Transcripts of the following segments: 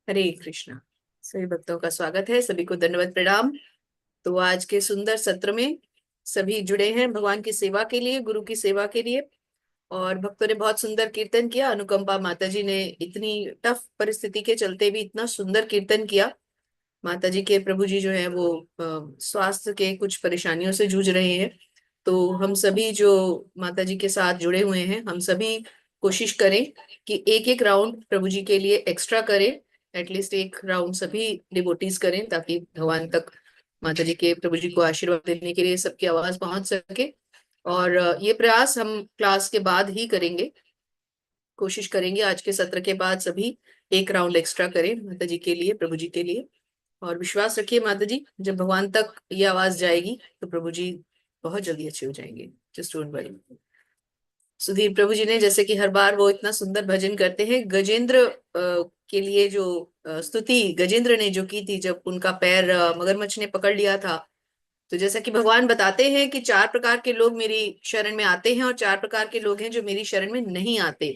हरे कृष्णा। सभी भक्तों का स्वागत है, सभी को दंडवत प्रणाम। तो आज के सुंदर सत्र में सभी जुड़े हैं भगवान की सेवा के लिए, गुरु की सेवा के लिए। और भक्तों ने बहुत सुंदर कीर्तन किया। अनुकंपा माता जी ने इतनी टफ परिस्थिति के चलते भी इतना सुंदर कीर्तन किया। माता जी के प्रभु जी जो है वो स्वास्थ्य के कुछ परेशानियों से जूझ रहे हैं। तो हम सभी जो माता जी के साथ जुड़े हुए हैं, हम सभी कोशिश करें कि एक एक राउंड प्रभु जी के लिए एक्स्ट्रा करें। एटलीस्ट एक राउंड सभी डिवोटीज करें, ताकि भगवान तक माता जी के प्रभु जी को आशीर्वाद देने के लिए सबकी आवाज पहुंच सके। और ये प्रयास हम क्लास के बाद ही करेंगे। कोशिश करेंगे आज के सत्र के बाद सभी एक राउंड एक्स्ट्रा करें माता जी के लिए, प्रभु जी के लिए। और विश्वास रखिए माता जी, जब भगवान तक ये आवाज जाएगी तो प्रभु जी बहुत जल्दी अच्छे हो जाएंगे। Just don't worry. Sudhir Prabhu ji ने जैसे कि हर बार वो इतना सुंदर भजन करते हैं, गजेंद्र के लिए जो स्तुति गजेंद्र ने जो की थी, जब उनका पैर मगरमच्छ ने पकड़ लिया था। तो जैसा कि भगवान बताते हैं कि चार प्रकार के लोग मेरी शरण में आते हैं और चार प्रकार के लोग हैं जो मेरी शरण में नहीं आते।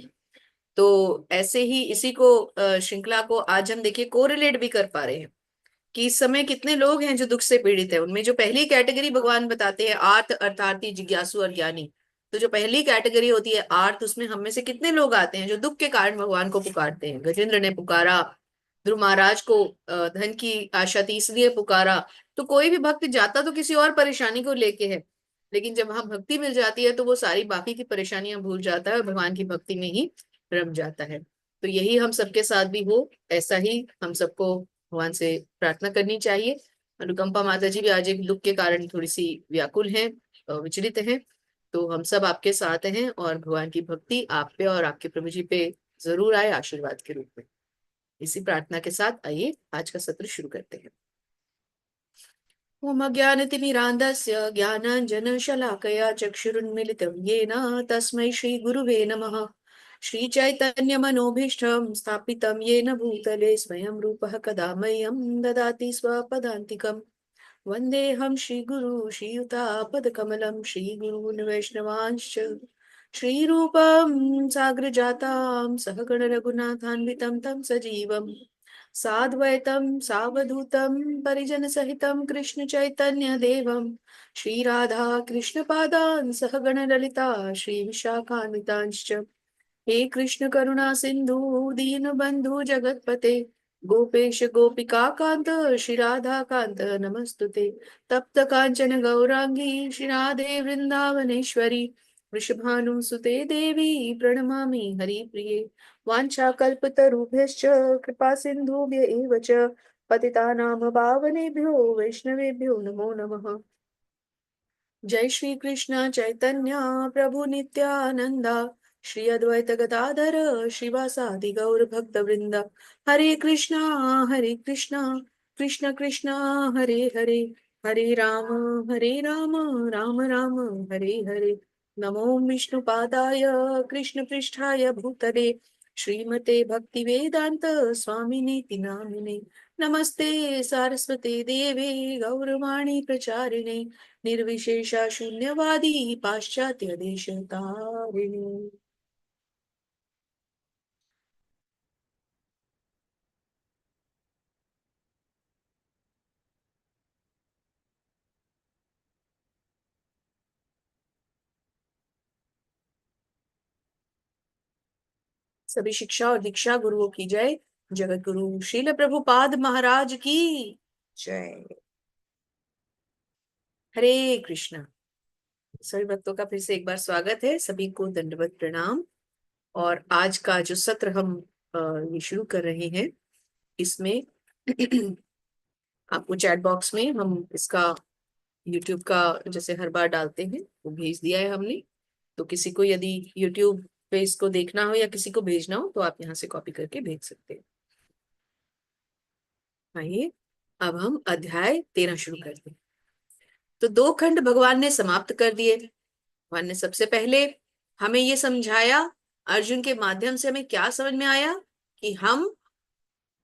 तो ऐसे ही इसी को श्रृंखला को आज हम देखिए कोरिलेट भी कर पा रहे हैं कि इस समय कितने लोग हैं जो दुख से पीड़ित है। उनमें जो पहली कैटेगरी भगवान बताते हैं, आर्त अर्थार्थी जिज्ञासु और ज्ञानी। तो जो पहली कैटेगरी होती है आर्त, उसमें हम में से कितने लोग आते हैं जो दुख के कारण भगवान को पुकारते हैं। गजेंद्र ने पुकारा, ध्रुव महाराज को धन की आशा थी इसलिए पुकारा। तो कोई भी भक्त जाता तो किसी और परेशानी को लेके है, लेकिन जब वहां भक्ति मिल जाती है तो वो सारी बाकी की परेशानियां भूल जाता है और भगवान की भक्ति में ही रम जाता है। तो यही हम सबके साथ भी हो, ऐसा ही हम सबको भगवान से प्रार्थना करनी चाहिए। अनुकंपा माता जी भी आज एक दुख के कारण थोड़ी सी व्याकुल हैं, विचलित हैं। तो हम सब आपके साथ हैं और भगवान की भक्ति आप पे और आपके प्रभु जी पे जरूर आए आशीर्वाद के रूप में। इसी प्रार्थना के साथ आइए आज का सत्र शुरू करते हैं। ओम ज्ञानतिमिरान्धस्य ज्ञानाञ्जनशलाकया चक्षुरुन्मिलितं येन तस्मै श्रीगुरुवे नमः। श्रीचैतन्यमनोभीष्टं स्थापितं येन भूतले स्वयं रूपः कदा मह्यं ददाति स्वपदान्तिकम्। वन्देऽहं श्रीगुरु श्रीयुतापदकमलं श्रीगुरून् वैष्णवांश्च श्रीरूपं साग्रजातां सहगण रघुनाथान्वितं तं सजीवम् साद्वैतं सावधूतं परिजनसहितं कृष्ण चैतन्य देवं श्रीराधा कृष्णपादान् सहगण ललिता श्रीविशाखान्वितांश्च। हे कृष्ण करुणा सिंधु दीनबंधु जगतपते गोपेश गोपिका कांत श्री राधा कांत नमस्तुते। तप्त कांचन गौरांगी श्री राधे वृंदावनेश्वरी वृषभानुसुते देवी प्रणमामि हरिप्रिये। वाञ्छाकल्पतरुभ्यश्च कृपा सिन्धुभ्य एव च पतितानां पावनेभ्यो वैष्णवेभ्यो नमो नमः। जय श्री कृष्ण चैतन्य प्रभु नित्यानंदा श्री अद्वैत गदाधर श्रीवासादि गौर भक्त वृंद। हरे कृष्णा कृष्ण कृष्ण हरे हरे, हरे राम राम राम हरे हरे। नमो विष्णुपादाय कृष्ण पृष्ठाय भूतले श्रीमते भक्ति वेदांत स्वामिनीति नामिने। नमस्ते सारस्वते देवे गौरवाणी प्रचारिणे निर्विशेषा शून्यवादी पाश्चात्य देश तारिणी। सभी शिक्षा और दीक्षा गुरुओं की जय। जगत गुरु श्रील प्रभुपाद महाराज की जय। हरे कृष्णा। सभी भक्तों का फिर से एक बार स्वागत है, सभी को दंडवत प्रणाम। और आज का जो सत्र हम ये शुरू कर रहे हैं, इसमें आपको चैट बॉक्स में हम इसका यूट्यूब का जैसे हर बार डालते हैं वो भेज दिया है हमने। तो किसी को यदि यूट्यूब पे इसको देखना हो या किसी को भेजना हो तो आप यहाँ से कॉपी करके भेज सकते हैं। आइए अब हम अध्याय 13 शुरू करते हैं। तो दो खंड भगवान ने समाप्त कर दिए। भगवान ने सबसे पहले हमें ये समझाया, अर्जुन के माध्यम से हमें क्या समझ में आया कि हम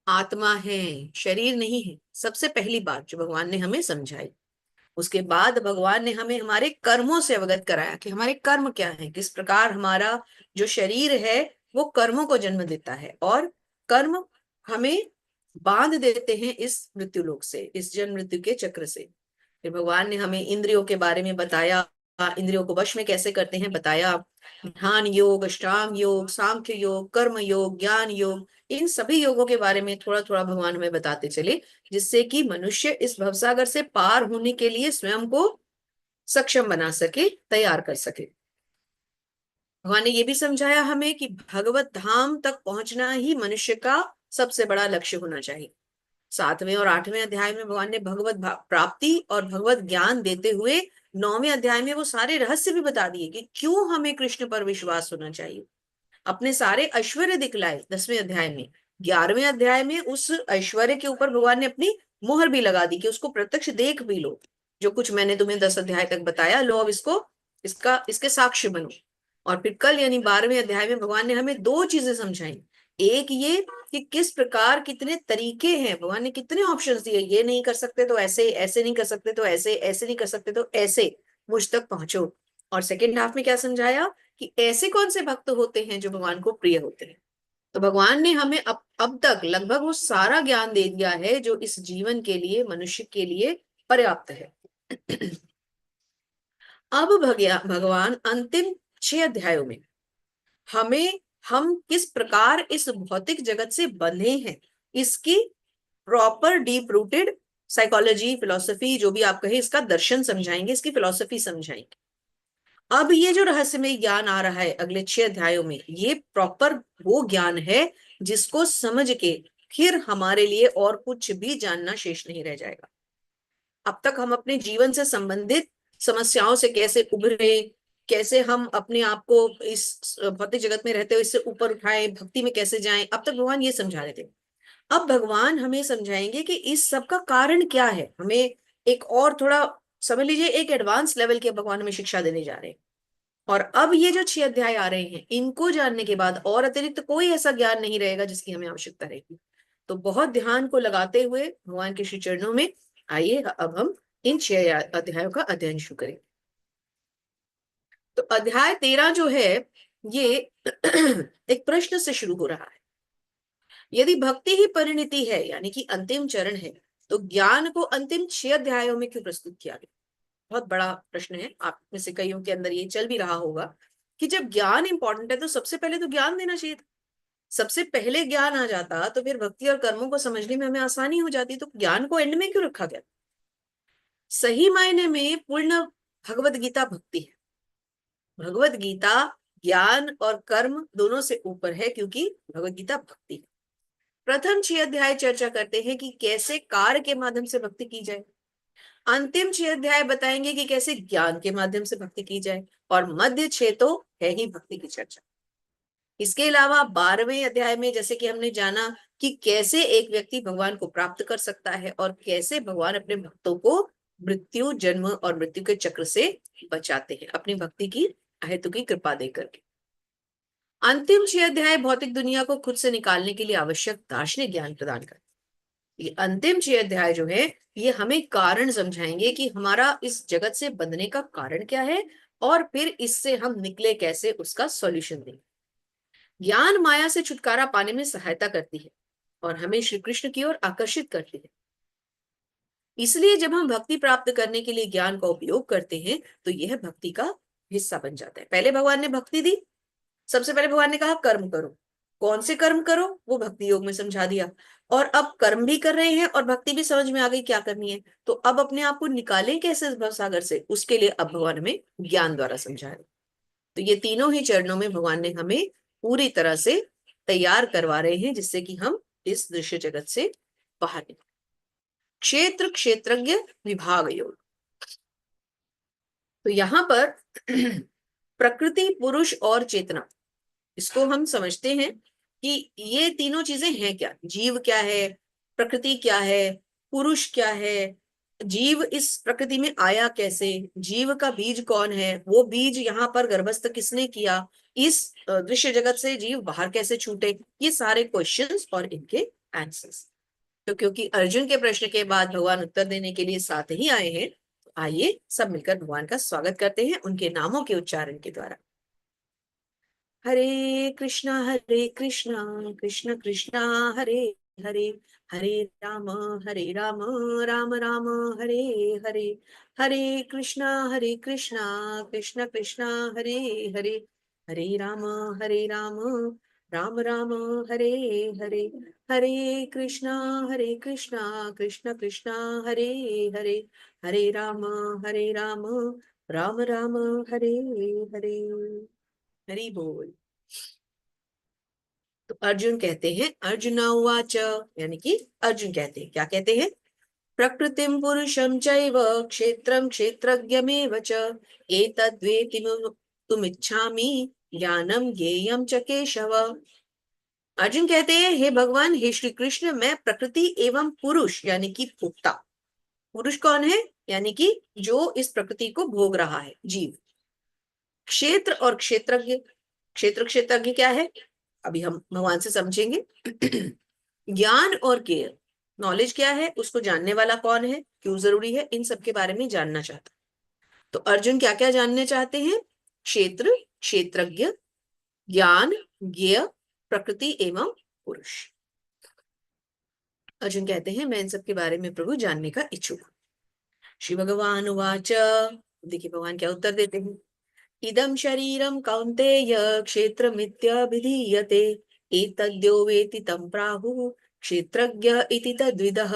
आत्मा हैं, शरीर नहीं है। सबसे पहली बात जो भगवान ने हमें समझाई। उसके बाद भगवान ने हमें हमारे कर्मों से अवगत कराया कि हमारे कर्म क्या हैं, किस प्रकार हमारा जो शरीर है वो कर्मों को जन्म देता है और कर्म हमें बांध देते हैं इस मृत्यु लोक से, इस जन्म मृत्यु के चक्र से। फिर भगवान ने हमें इंद्रियों के बारे में बताया, इंद्रियों को वश में कैसे करते हैं बताया। ध्यान योग, अष्टांग योग, सांख्य योग, कर्म योग, ज्ञान योग, इन सभी योगों के बारे में थोड़ा थोड़ा भगवान हमें बताते चले, जिससे कि मनुष्य इस भवसागर से पार होने के लिए स्वयं को सक्षम बना सके, तैयार कर सके। भगवान ने ये भी समझाया हमें कि भगवत धाम तक पहुंचना ही मनुष्य का सबसे बड़ा लक्ष्य होना चाहिए। 7वें और 8वें अध्याय में भगवान ने भगवत प्राप्ति और भगवत ज्ञान देते हुए 9वें अध्याय में वो सारे रहस्य भी बता दिए कि क्यों हमें कृष्ण पर विश्वास होना चाहिए। अपने सारे ऐश्वर्य दिखलाए 10वें अध्याय में। 11वें अध्याय में उस ऐश्वर्य के ऊपर भगवान ने अपनी मुहर भी लगा दी कि उसको प्रत्यक्ष देख भी लो, जो कुछ मैंने तुम्हें 10 अध्याय तक बताया, लो अब इसको, इसके साक्ष्य बनो। और फिर कल यानी 12वें अध्याय में भगवान ने हमें दो चीजें समझाई। एक ये कि किस प्रकार कितने तरीके हैं, भगवान ने कितने ऑप्शंस दिए, ये नहीं कर सकते तो ऐसे, ऐसे नहीं कर सकते तो ऐसे, ऐसे नहीं कर सकते तो ऐसे मुझ तक पहुंचो। और सेकेंड हाफ में क्या समझाया कि ऐसे कौन से भक्त होते हैं जो भगवान को प्रिय होते हैं। तो भगवान ने हमें अब तक लगभग वो सारा ज्ञान दे दिया है जो इस जीवन के लिए, मनुष्य के लिए पर्याप्त है। अब भगवान अंतिम 6 अध्यायों में हमें, हम किस प्रकार इस भौतिक जगत से बंधे हैं, इसकी proper deep rooted psychology, philosophy, जो भी आप कहें, इसका दर्शन समझाएंगे, इसकी फिलोसफी समझाएंगे। अब ये जो रहस्यमय ज्ञान आ रहा है अगले 6 अध्यायों में, ये प्रॉपर वो ज्ञान है जिसको समझ के फिर हमारे लिए और कुछ भी जानना शेष नहीं रह जाएगा। अब तक हम अपने जीवन से संबंधित समस्याओं से कैसे उभरे, कैसे हम अपने आप को इस भौतिक जगत में रहते हुए इससे ऊपर उठाएं, भक्ति में कैसे जाएं, अब तक भगवान ये समझा रहे थे। अब भगवान हमें समझाएंगे कि इस सब का कारण क्या है। हमें एक और थोड़ा, समझ लीजिए, एक एडवांस लेवल की भगवान हमें शिक्षा देने जा रहे हैं। और अब ये जो 6 अध्याय आ रहे हैं, इनको जानने के बाद और अतिरिक्त कोई ऐसा ज्ञान नहीं रहेगा जिसकी हमें आवश्यकता रहेगी। तो बहुत ध्यान को लगाते हुए भगवान के श्री चरणों में आइए, अब हम इन 6 अध्यायों का अध्ययन शुरू करें। तो अध्याय 13 जो है ये एक प्रश्न से शुरू हो रहा है। यदि भक्ति ही परिणति है, यानी कि अंतिम चरण है, तो ज्ञान को अंतिम 6 अध्यायों में क्यों प्रस्तुत किया गया? बहुत बड़ा प्रश्न है। आप में से कईयों के अंदर ये चल भी रहा होगा कि जब ज्ञान इंपॉर्टेंट है तो सबसे पहले तो ज्ञान देना चाहिए था। सबसे पहले ज्ञान आ जाता तो फिर भक्ति और कर्मों को समझने में हमें आसानी हो जाती, तो ज्ञान को एंड में क्यों रखा गया? सही मायने में पूर्ण भगवत गीता भक्ति है। भगवत गीता ज्ञान और कर्म दोनों से ऊपर है, क्योंकि भगवत गीता भक्ति है। प्रथम 6 अध्याय चर्चा करते हैं कि कैसे कार्य के माध्यम से भक्ति की जाए। अंतिम 6 अध्याय बताएंगे कि कैसे ज्ञान के माध्यम से भक्ति की जाए। और मध्य 6 तो है ही भक्ति की चर्चा। इसके अलावा 12वें अध्याय में जैसे कि हमने जाना कि कैसे एक व्यक्ति भगवान को प्राप्त कर सकता है और कैसे भगवान अपने भक्तों को मृत्यु, जन्म और मृत्यु के चक्र से बचाते हैं अपनी भक्ति की अहेतु की कृपा देकर के। अंतिम 6 अध्याय भौतिक दुनिया को खुद से निकालने के लिए आवश्यक दार्शनिक ज्ञान प्रदान करते हैं। ये अंतिम 6 अध्याय जो है ये हमें कारण समझाएंगे कि हमारा इस जगत से बंधने का कारण क्या है और फिर इससे हम निकले कैसे, उसका सॉल्यूशन देंगे। ज्ञान माया से छुटकारा पाने में सहायता करती है और हमें श्री कृष्ण की ओर आकर्षित करती है। इसलिए जब हम भक्ति प्राप्त करने के लिए ज्ञान का उपयोग करते हैं तो यह भक्ति का हिस्सा बन जाता है। पहले भगवान ने भक्ति दी, सबसे पहले भगवान ने कहा कर्म करो। कौन से कर्म करो वो भक्ति योग में समझा दिया। और अब कर्म भी कर रहे हैं और भक्ति भी समझ में आ गई क्या करनी है। तो अब अपने आप को निकालें कैसे इस भवसागर से, उसके लिए अब भगवान हमें ज्ञान द्वारा समझा रहे। तो ये तीनों ही चरणों में भगवान ने हमें पूरी तरह से तैयार करवा रहे हैं जिससे कि हम इस दृश्य जगत से बाहर निकलें। क्षेत्र क्षेत्रज्ञ विभाग योग। तो यहां पर प्रकृति, पुरुष और चेतना, इसको हम समझते हैं कि ये तीनों चीजें हैं क्या। जीव क्या है, प्रकृति क्या है, पुरुष क्या है, जीव इस प्रकृति में आया कैसे, जीव का बीज कौन है, वो बीज यहाँ पर गर्भस्थ किसने किया, इस दृश्य जगत से जीव बाहर कैसे छूटे, ये सारे क्वेश्चंस और इनके आंसर्स। तो क्योंकि अर्जुन के प्रश्न के बाद भगवान उत्तर देने के लिए साथ ही आए हैं, तो आइए सब मिलकर भगवान का स्वागत करते हैं उनके नामों के उच्चारण के द्वारा। हरे कृष्णा कृष्ण कृष्णा हरे हरे, हरे राम हरे राम, राम राम हरे हरे, हरे कृष्णा कृष्ण कृष्णा हरे हरे, हरे राम राम राम हरे हरे, हरे कृष्णा कृष्ण कृष्णा हरे हरे, हरे राम राम राम हरे हरे। हरि बोल। तो अर्जुन कहते हैं, अर्जुना उवाच, यानी कि अर्जुन कहते हैं, क्या कहते हैं? प्रकृतिम पुरुषम चैव क्षेत्रम क्षेत्रज्ञमेव च एतद्वेति तुमिच्छामि ज्ञानम ज्ञेयम च केशव। अर्जुन कहते हैं, हे भगवान, हे श्री कृष्ण, मैं प्रकृति एवं पुरुष यानी कि भोक्ता, पुरुष कौन है? यानी कि जो इस प्रकृति को भोग रहा है, जीव। क्षेत्र और क्षेत्रज्ञ, क्षेत्र क्षेत्रज्ञ क्या है अभी हम भगवान से समझेंगे। ज्ञान और ज्ञेय, नॉलेज क्या है, उसको जानने वाला कौन है, क्यों जरूरी है, इन सब के बारे में जानना चाहता। तो अर्जुन क्या क्या जानने चाहते हैं? क्षेत्र, क्षेत्रज्ञ, ज्ञान, ज्ञेय, प्रकृति एवं पुरुष। अर्जुन कहते हैं, मैं इन सब के बारे में प्रभु जानने का इच्छुक हूँ। श्री भगवान उवाच, देखिए भगवान क्या उत्तर देते हैं। इदं शरीरं कौन्तेय क्षेत्रमित्यभिधीयते एतद्यो वेति तं प्राहुः क्षेत्रज्ञ इति तद्विदः।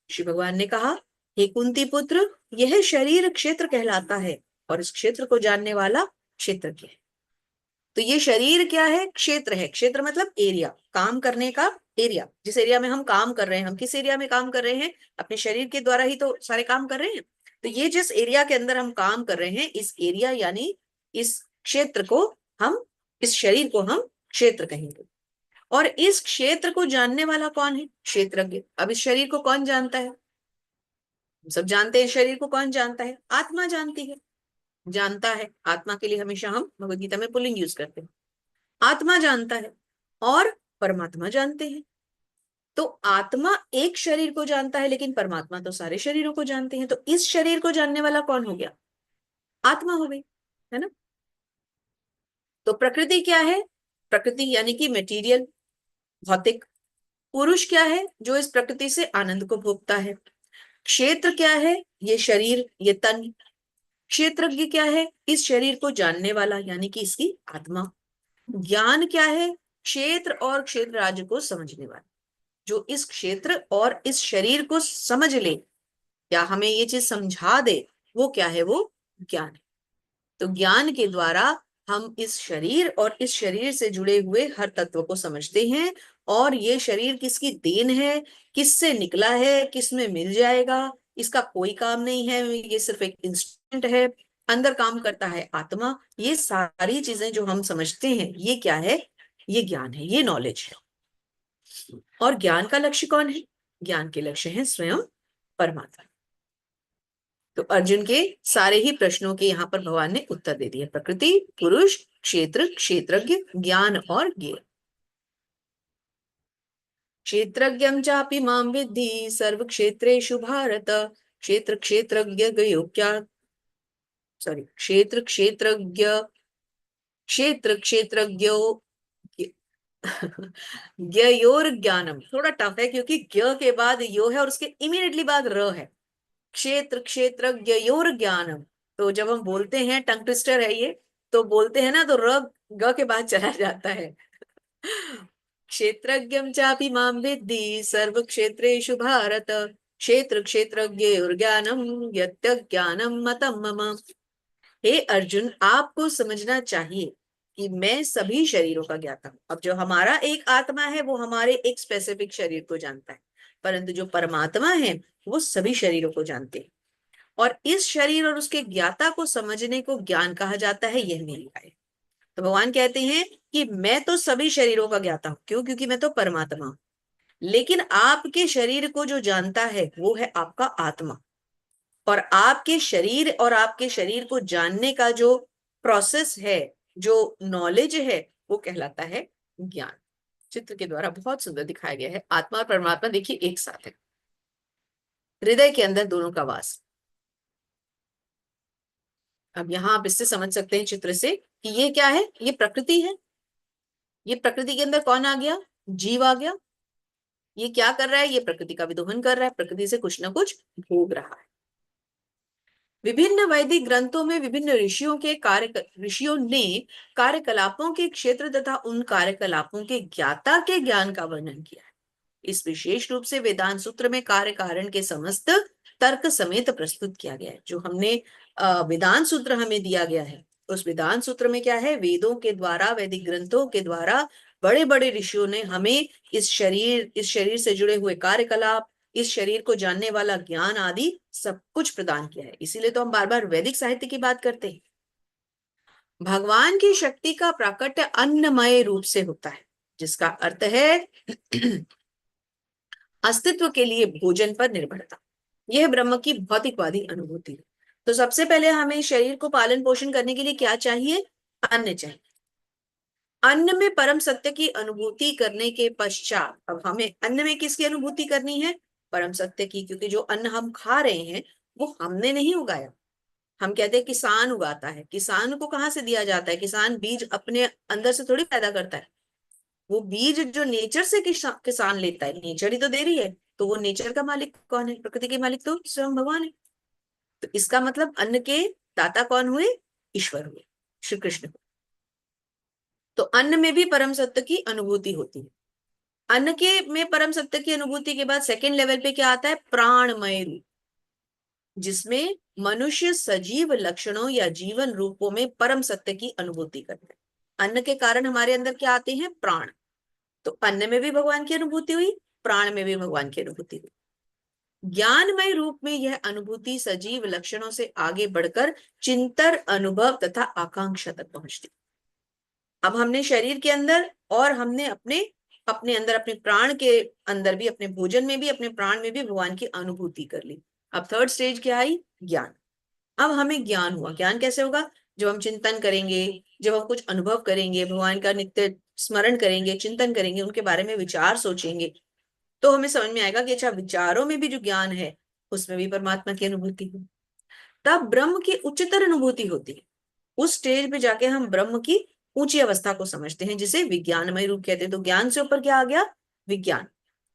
श्री भगवान ने कहा, हे कुंती पुत्र, यह शरीर क्षेत्र कहलाता है और इस क्षेत्र को जानने वाला क्षेत्रज्ञ है। तो ये शरीर क्या है? क्षेत्र है। क्षेत्र मतलब एरिया, काम करने का एरिया, जिस एरिया में हम काम कर रहे हैं। हम किस एरिया में काम कर रहे हैं? अपने शरीर के द्वारा ही तो सारे काम कर रहे हैं। तो ये जिस एरिया के अंदर हम काम कर रहे हैं, इस एरिया यानी इस क्षेत्र को हम, इस शरीर को हम क्षेत्र कहेंगे। और इस क्षेत्र को जानने वाला कौन है? क्षेत्रज्ञ। अब इस शरीर को कौन जानता है? हम सब जानते हैं। शरीर को कौन जानता है? आत्मा जानती है, जानता है। आत्मा के लिए हमेशा हम भगवत गीता में पुल्लिंग यूज करते हैं। आत्मा जानता है और परमात्मा जानते हैं। तो आत्मा एक शरीर को जानता है, लेकिन परमात्मा तो सारे शरीरों को जानते हैं। तो इस शरीर को जानने वाला कौन हो गया? आत्मा हो गई, है ना? तो प्रकृति क्या है? प्रकृति यानी कि मटेरियल, भौतिक। पुरुष क्या है? जो इस प्रकृति से आनंद को भोगता है। क्षेत्र क्या है? ये शरीर, ये तन। क्षेत्रज्ञ क्या है? इस शरीर को जानने वाला, यानी कि इसकी आत्मा। ज्ञान क्या है? क्षेत्र और क्षेत्र राज्य को समझने वाला, जो इस क्षेत्र और इस शरीर को समझ ले या हमें ये चीज समझा दे, वो क्या है? वो ज्ञान है। तो ज्ञान के द्वारा हम इस शरीर और इस शरीर से जुड़े हुए हर तत्व को समझते हैं। और ये शरीर किसकी देन है, किससे निकला है, किस में मिल जाएगा, इसका कोई काम नहीं है, ये सिर्फ एक इंस्ट्रूमेंट है। अंदर काम करता है आत्मा। ये सारी चीजें जो हम समझते हैं, ये क्या है? ये ज्ञान है, ये नॉलेज है। और ज्ञान का लक्ष्य कौन है? ज्ञान के लक्ष्य है स्वयं परमात्मा। तो अर्जुन के सारे ही प्रश्नों के यहाँ पर भगवान ने उत्तर दे दिए। प्रकृति, पुरुष, क्षेत्र, क्षेत्रज्ञ, ज्ञान और ज्ञेय। क्षेत्रज्ञं चापि मां विद्धि सर्व क्षेत्रेषु भारत क्षेत्र क्षेत्रज्ञ गयोक्या, सॉरी, क्षेत्र क्षेत्रज्ञ, क्षेत्र क्षेत्रज्ञो ज्ञयोर ज्ञानम। थोड़ा टफ है क्योंकि ज्ञ के बाद यो है और उसके इमीडिएटली बाद र है। क्षेत्र क्षेत्रज्ञयोर ज्ञानम। तो जब हम बोलते हैं, टंग ट्विस्टर है ये, तो बोलते हैं ना, तो र ग के बाद चला जाता है। क्षेत्रज्ञं चापि मां विद्धि सर्व क्षेत्रेषु भारत क्षेत्र क्षेत्रज्ञयोर ज्ञानम यत्तज्ज्ञानम मतम मम। हे अर्जुन, आपको समझना चाहिए कि मैं सभी शरीरों का ज्ञाता हूं। अब जो हमारा एक आत्मा है, वो हमारे एक स्पेसिफिक शरीर को जानता है, परंतु जो परमात्मा है, वो सभी शरीरों को जानते हैं। और इस शरीर और उसके ज्ञाता को समझने को ज्ञान कहा जाता है, यह मेरी राय है। तो भगवान कहते हैं कि मैं तो सभी शरीरों का ज्ञाता हूं। क्यों? क्योंकि मैं तो परमात्मा हूं। लेकिन आपके शरीर को जो जानता है, वो है आपका आत्मा। और आपके शरीर और आपके शरीर को जानने का जो प्रोसेस है, जो नॉलेज है, वो कहलाता है ज्ञान। चित्र के द्वारा बहुत सुंदर दिखाया गया है। आत्मा और परमात्मा देखिए एक साथ है, हृदय के अंदर दोनों का वास। अब यहां आप इससे समझ सकते हैं चित्र से कि ये क्या है? ये प्रकृति है। ये प्रकृति के अंदर कौन आ गया? जीव आ गया। ये क्या कर रहा है? ये प्रकृति का विदोहन कर रहा है, प्रकृति से कुछ ना कुछ भोग रहा है। विभिन्न वैदिक ग्रंथों में विभिन्न ऋषियों ने कार्यकलापों के क्षेत्र तथा उन कार्यकलापों के ज्ञाता के ज्ञान का वर्णन किया है। इस विशेष रूप से वेदांत सूत्र में कार्य कारण के समस्त तर्क समेत प्रस्तुत किया गया है। जो हमने वेदांत सूत्र हमें दिया गया है, उस वेदांत सूत्र में क्या है? वेदों के द्वारा, वैदिक ग्रंथों के द्वारा बड़े बड़े ऋषियों ने हमें इस शरीर से जुड़े हुए कार्यकलाप, इस शरीर को जानने वाला ज्ञान आदि सब कुछ प्रदान किया है। इसीलिए तो हम बार बार वैदिक साहित्य की बात करते हैं। भगवान की शक्ति का प्राकट्य अन्नमय रूप से होता है, जिसका अर्थ है अस्तित्व के लिए भोजन पर निर्भरता। यह ब्रह्म की भौतिकवादी अनुभूति है। तो सबसे पहले हमें शरीर को पालन पोषण करने के लिए क्या चाहिए? अन्न चाहिए। अन्न में परम सत्य की अनुभूति करने के पश्चात अब हमें अन्न में किसकी अनुभूति करनी है? परम सत्य की। क्योंकि जो अन्न हम खा रहे हैं वो हमने नहीं उगाया। हम कहते हैं किसान उगाता है। किसान को कहाँ से दिया जाता है? किसान बीज अपने अंदर से थोड़ी पैदा करता है। वो बीज जो नेचर से किसान लेता है, नेचर ही तो दे रही है। तो वो नेचर का मालिक कौन है? प्रकृति के मालिक तो स्वयं भगवान है। तो इसका मतलब अन्न के दाता कौन हुए? ईश्वर हुए, श्री कृष्ण हुए। तो अन्न में भी परम सत्य की अनुभूति होती है। अन्न के में परम सत्य की अनुभूति के बाद सेकेंड लेवल पे क्या आता है? प्राणमय रूप, जिसमें मनुष्य सजीव लक्षणों या जीवन रूपों में परम सत्य की अनुभूति करते हैं। अन्न के कारण हमारे अंदर क्या आते हैं? प्राण। तो अन्न में भी भगवान की अनुभूति हुई, प्राण में भी भगवान की अनुभूति हुई। ज्ञानमय रूप में यह अनुभूति सजीव लक्षणों से आगे बढ़कर चिंतन, अनुभव तथा आकांक्षा तक पहुंचती। अब हमने शरीर के अंदर और हमने अपने अपने अंदर, अपने प्राण के अंदर भी, अपने भोजन में भी, अपने प्राण में भी भगवान की अनुभूति कर ली। अब थर्ड स्टेज क्या आई? ज्ञान। अब हमें ज्ञान हुआ। ज्ञान कैसे होगा? जब हम चिंतन करेंगे, जब हम कुछ अनुभव करेंगे, भगवान का नित्य स्मरण करेंगे, चिंतन करेंगे, उनके बारे में विचार सोचेंगे, तो हमें समझ में आएगा कि अच्छा, विचारों में भी जो ज्ञान है उसमें भी परमात्मा की अनुभूति है। तब ब्रह्म की उच्चतर अनुभूति होती है। उस स्टेज पे जाके हम ब्रह्म की ऊंची अवस्था को समझते हैं, जिसे विज्ञानमय रूप कहते हैं। तो ज्ञान से ऊपर क्या आ गया? विज्ञान।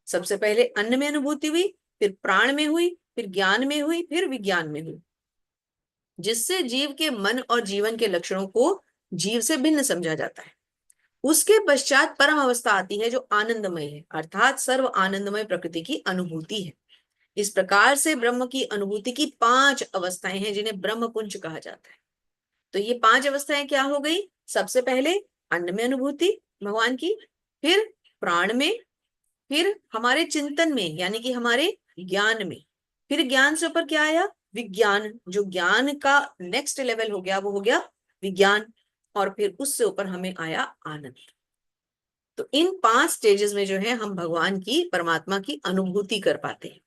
सबसे पहले अन्न में अनुभूति हुई, फिर प्राण में हुई, फिर ज्ञान में हुई, फिर विज्ञान में हुई, जिससे जीव के मन और जीवन के लक्षणों को जीव से भिन्न समझा जाता है। उसके पश्चात परम अवस्था आती है जो आनंदमय है, अर्थात सर्व आनंदमय प्रकृति की अनुभूति है। इस प्रकार से ब्रह्म की अनुभूति की 5 अवस्थाएं हैं, जिन्हें ब्रह्म पुंज कहा जाता है। तो ये 5 अवस्थाएं क्या हो गई? सबसे पहले अन्न में अनुभूति भगवान की, फिर प्राण में, फिर हमारे चिंतन में यानी कि हमारे ज्ञान में, फिर ज्ञान से ऊपर क्या आया? विज्ञान। जो ज्ञान का नेक्स्ट लेवल हो गया वो हो गया विज्ञान, और फिर उससे ऊपर हमें आया आनंद। तो इन 5 स्टेजेस में जो है हम भगवान की, परमात्मा की अनुभूति कर पाते हैं।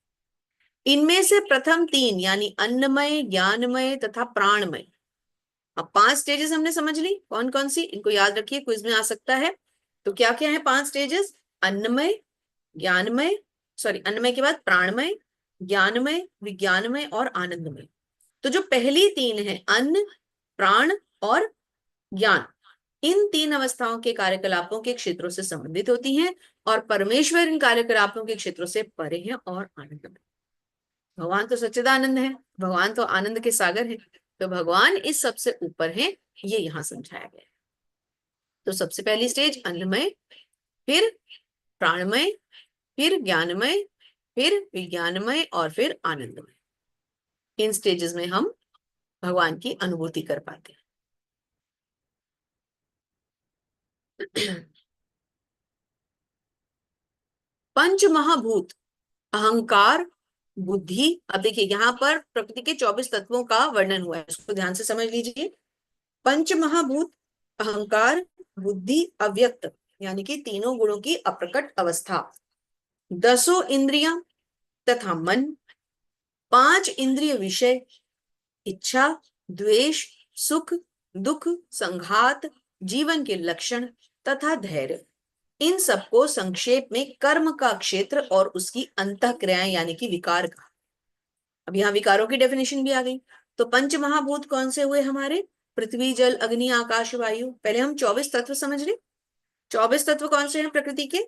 इनमें से प्रथम 3 यानी अन्नमय, ज्ञानमय तथा प्राणमय। अब 5 स्टेजेस हमने समझ ली। कौन कौन सी? इनको याद रखिए, क्विज में आ सकता है। तो क्या क्या है 5 स्टेजेस? अन्नमय, ज्ञानमय, सॉरी, अन्नमय के बाद प्राणमय, ज्ञानमय, विज्ञानमय और आनंदमय। तो जो पहली 3 है, अन्न, प्राण और ज्ञान, इन 3 अवस्थाओं के कार्यकलापों के क्षेत्रों से संबंधित होती हैं, और परमेश्वर इन कार्यकलापों के क्षेत्रों से परे हैं और आनंदमय। भगवान तो सच्चिदानंद है, भगवान तो आनंद के सागर है। तो भगवान इस सबसे ऊपर है, ये यहाँ समझाया गया है। तो सबसे पहली स्टेज अन्नमय, फिर प्राणमय, फिर ज्ञानमय, फिर विज्ञानमय और फिर आनंदमय। इन स्टेजेस में हम भगवान की अनुभूति कर पाते हैं। पंच महाभूत, अहंकार, बुद्धि। अब देखिए यहाँ पर प्रकृति के 24 तत्वों का वर्णन हुआ है, उसको ध्यान से समझ लीजिए। पंच महाभूत, अहंकार, बुद्धि, अव्यक्त यानी कि तीनों गुणों की अप्रकट अवस्था, 10 इंद्रियां तथा मन, 5 इंद्रिय विषय, इच्छा, द्वेष, सुख, दुख, संघात, जीवन के लक्षण तथा धैर्य। इन सबको संक्षेप में कर्म का क्षेत्र और उसकी अंतःक्रियाएं यानी कि विकार का। अब यहाँ विकारों की डेफिनेशन भी आ गई। तो पंच महाभूत कौन से हुए हमारे? पृथ्वी, जल, अग्नि, आकाश, वायु। पहले हम 24 तत्व समझ रहे। 24 तत्व कौन से हैं प्रकृति के?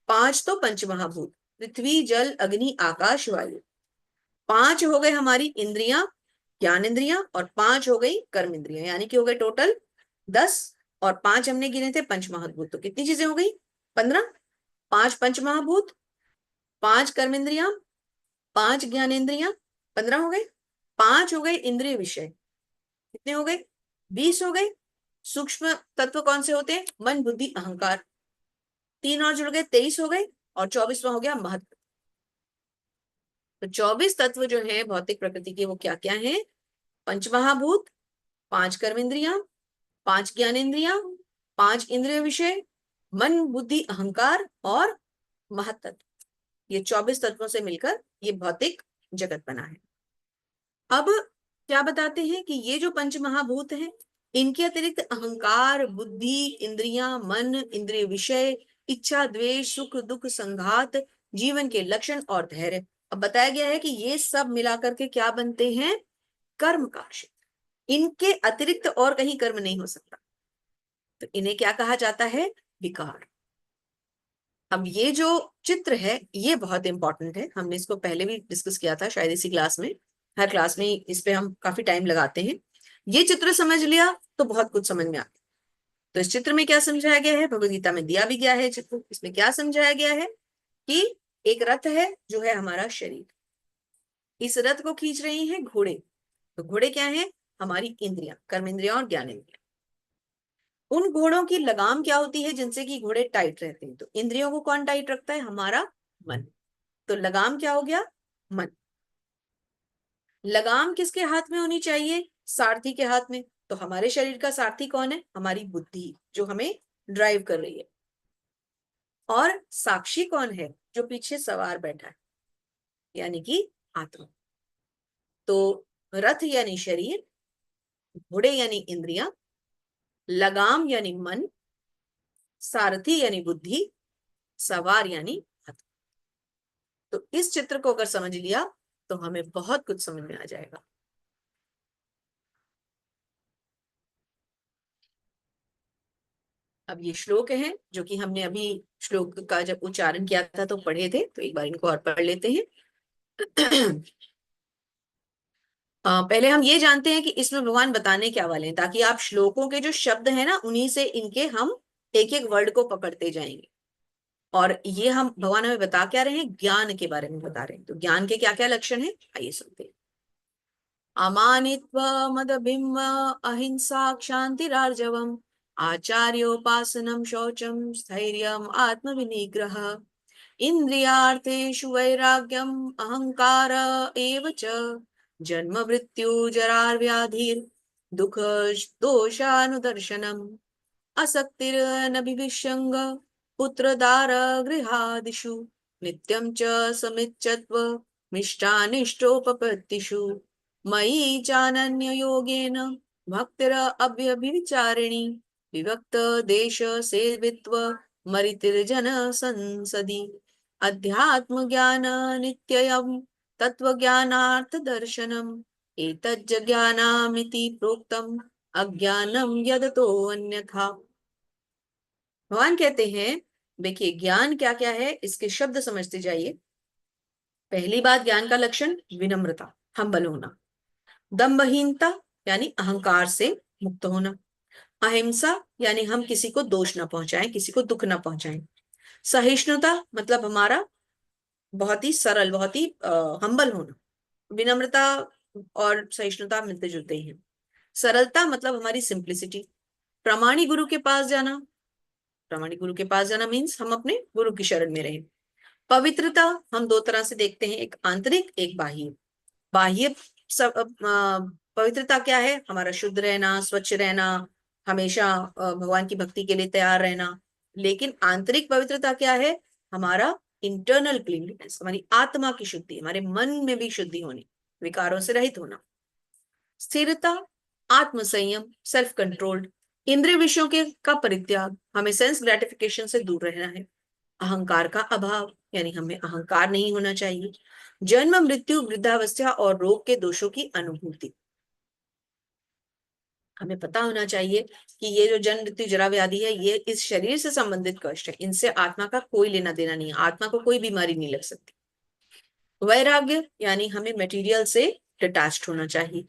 5 तो पंच महाभूत, पृथ्वी जल अग्नि आकाश वायु। 5 हो गए हमारी इंद्रियां, ज्ञान इंद्रियां, और 5 हो गई कर्म इंद्रियां, यानी कि हो गए टोटल 10। और 5 हमने गिने थे पंच महाभूत, तो कितनी चीजें हो गई? 15। 5 पंच महाभूत, 5 कर्म इंद्रियां, 5 ज्ञान इंद्रियां, 15 हो गए। 5 हो गए इंद्रिय विषय, कितने हो गए? 20 हो गए। सूक्ष्म तत्व कौन से होते हैं? मन बुद्धि अहंकार। 3 और जुड़ गए, 23 हो गए। और 24वां हो गया महत्व। तो 24 तत्व जो है भौतिक प्रकृति के, वो क्या क्या है? पंचमहाभूत, 5 कर्म इंद्रियां, 5 ज्ञान इंद्रियां, 5 इंद्रिय विषय, मन बुद्धि अहंकार और महत्व। ये 24 तत्वों से मिलकर ये भौतिक जगत बना है। अब क्या बताते हैं कि ये जो पंच महाभूत हैं, इनके अतिरिक्त अहंकार, बुद्धि, इंद्रियां, मन, इंद्रिय विषय, इच्छा, द्वेष, सुख दुख, संघात, जीवन के लक्षण और धैर्य। अब बताया गया है कि ये सब मिलाकर के क्या बनते हैं? कर्म का क्षेत्र। इनके अतिरिक्त और कहीं कर्म नहीं हो सकता, तो इन्हें क्या कहा जाता है? विकार। अब ये जो चित्र है ये बहुत इंपॉर्टेंट है, हमने इसको पहले भी डिस्कस किया था शायद इसी क्लास में। हर क्लास में इस पे हम काफी टाइम लगाते हैं। ये चित्र समझ लिया तो बहुत कुछ समझ में आता है। तो इस चित्र में क्या समझाया गया है? भगवद गीता में दिया भी गया है चित्र। इसमें क्या समझाया गया है कि एक रथ है जो है हमारा शरीर, इस रथ को खींच रही हैं घोड़े। तो घोड़े क्या है? हमारी इंद्रियां, कर्म इंद्रियां और ज्ञान इंद्रियां। उन घोड़ों की लगाम क्या होती है जिनसे कि घोड़े टाइट रहते हैं? तो इंद्रियों को कौन टाइट रखता है? हमारा मन। तो लगाम क्या हो गया? मन। लगाम किसके हाथ में होनी चाहिए? सारथी के हाथ में। तो हमारे शरीर का सारथी कौन है? हमारी बुद्धि, जो हमें ड्राइव कर रही है। और साक्षी कौन है? जो पीछे सवार बैठा है, यानी कि आत्मा। तो रथ यानी शरीर, घोड़े यानी इंद्रियां, लगाम यानी मन, सारथी यानी बुद्धि, सवार यानी आत्मा। तो इस चित्र को अगर समझ लिया तो हमें बहुत कुछ समझ में आ जाएगा। अब ये श्लोक हैं जो कि हमने अभी श्लोक का जब उच्चारण किया था तो पढ़े थे, तो एक बार इनको और पढ़ लेते हैं। पहले हम ये जानते हैं कि इसमें भगवान बताने क्या वाले हैं, ताकि आप श्लोकों के जो शब्द हैं ना, उन्हीं से इनके हम एक एक वर्ड को पकड़ते जाएंगे। और ये हम भगवान हमें बता क्या रहे हैं? ज्ञान के बारे में बता रहे हैं। तो ज्ञान के क्या क्या लक्षण है, आइए सुनते हैं। अमानित्व, मदबिंब, अहिंसा, क्षांतिरार्जवम, आचार्योपासनम, शौचम, स्थैर्यम, आत्मविनिग्रह, इन्द्रियार्थेषु वैराग्यम, अहंकार एव च, जन्म मृत्यु जरा व्याधिर, दुख दोषानुदर्शनम, असक्तिरनभिविष्यङ्ग, पुत्रदार गृहादिषु, नित्यं च समिच्चत्व, मिष्टानिष्टोपपत्तिषु, मयि चानन्ययोगेन भक्तिर अव्यभिचारिणी, विभक्त देश सेवित्व, मरितिर्जन संसदि, अध्यात्म ज्ञान नित्ययम्, तत्वज्ञानार्थ दर्शनम्, एतज्ज्ञानामिति प्रोक्तम्, अज्ञानम यदतो अन्यथा। भगवान कहते हैं, देखिए ज्ञान क्या क्या है इसके शब्द समझते जाइए। पहली बात, ज्ञान का लक्षण विनम्रता, हम्बल होना। दंभहीनता यानी अहंकार से मुक्त होना। अहिंसा यानी हम किसी को दोष ना पहुंचाएं, किसी को दुख ना पहुंचाएं। सहिष्णुता मतलब हमारा बहुत ही सरल, बहुत ही हम्बल होना। विनम्रता और सहिष्णुता मिलते जुलते ही हैं। सरलता मतलब हमारी सिंप्लिसिटी। प्रामाणिक गुरु के पास जाना, प्रामाणिक गुरु के पास जाना मीन्स हम अपने गुरु की शरण में रहे। पवित्रता हम दो तरह से देखते हैं, एक आंतरिक एक बाह्य। बाह्य पवित्रता क्या है? हमारा शुद्ध रहना, स्वच्छ रहना, हमेशा भगवान की भक्ति के लिए तैयार रहना। लेकिन आंतरिक पवित्रता क्या है? हमारा इंटरनल क्लीनलीनेस, हमारी आत्मा की शुद्धि, हमारे मन में भी शुद्धि होनी, विकारों से रहित होना। स्थिरता, आत्म संयम, सेल्फ कंट्रोल्ड। इंद्रिय विषयों के का परित्याग, हमें सेंस ग्रेटिफिकेशन से दूर रहना है। अहंकार का अभाव यानी हमें अहंकार नहीं होना चाहिए। जन्म मृत्यु वृद्धावस्था और रोग के दोषों की अनुभूति। हमें पता होना चाहिए कि ये जो जन्म मृत्यु जरा व्याधि है, ये इस शरीर से संबंधित कष्ट है, इनसे आत्मा का कोई लेना देना नहीं है, आत्मा को कोई बीमारी नहीं लग सकती। वैराग्य यानी हमें मटेरियल से डिटैच्ड होना चाहिए।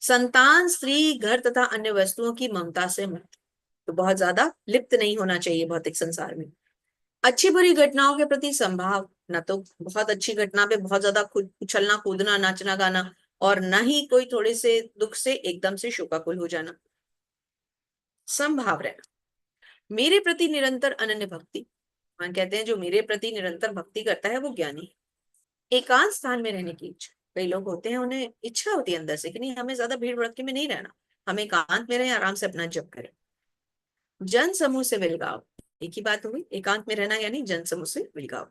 संतान, स्त्री, घर तथा अन्य वस्तुओं की ममता से मुक्त, तो बहुत ज्यादा लिप्त नहीं होना चाहिए भौतिक संसार में। अच्छी बुरी घटनाओं के प्रति संभाव, ना तो बहुत अच्छी घटना पे बहुत ज्यादा उछलना कूदना नाचना गाना, और ना ही कोई थोड़े से दुख से एकदम से शोकाकुल हो जाना। संभाव रहना। मेरे प्रति निरंतर अनन्य भक्ति, मान कहते हैं जो मेरे प्रति निरंतर भक्ति करता है वो ज्ञानी है। एकांत स्थान में रहने की इच्छा, कई लोग होते हैं उन्हें इच्छा होती है अंदर से कि नहीं हमें ज्यादा भीड़ भड़के में नहीं रहना, हमें एकांत में रहे, आराम से अपना जप करें। जन समूह से विलगाव, एक ही बात हुई, एकांत में रहना यानी जन समूह से विलगाव।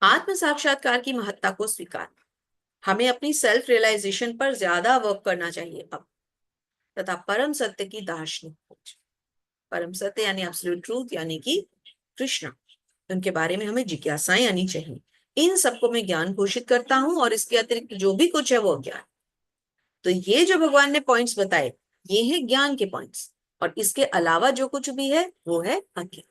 आत्म साक्षात्कार की महत्ता को स्वीकार, हमें अपनी सेल्फ रियलाइजेशन पर ज्यादा वर्क करना चाहिए अब। तथा परम सत्य की दार्शनिक खोज, परम सत्य यानी एब्सोल्यूट ट्रूथ यानी कि कृष्ण, उनके बारे में हमें जिज्ञासाएं आनी चाहिए। इन सबको मैं ज्ञान घोषित करता हूं, और इसके अतिरिक्त जो भी कुछ है वो ज्ञान। तो ये जो भगवान ने पॉइंट्स बताए, ये हैं ज्ञान के पॉइंट्स, और इसके अलावा जो कुछ भी है वो है अज्ञान।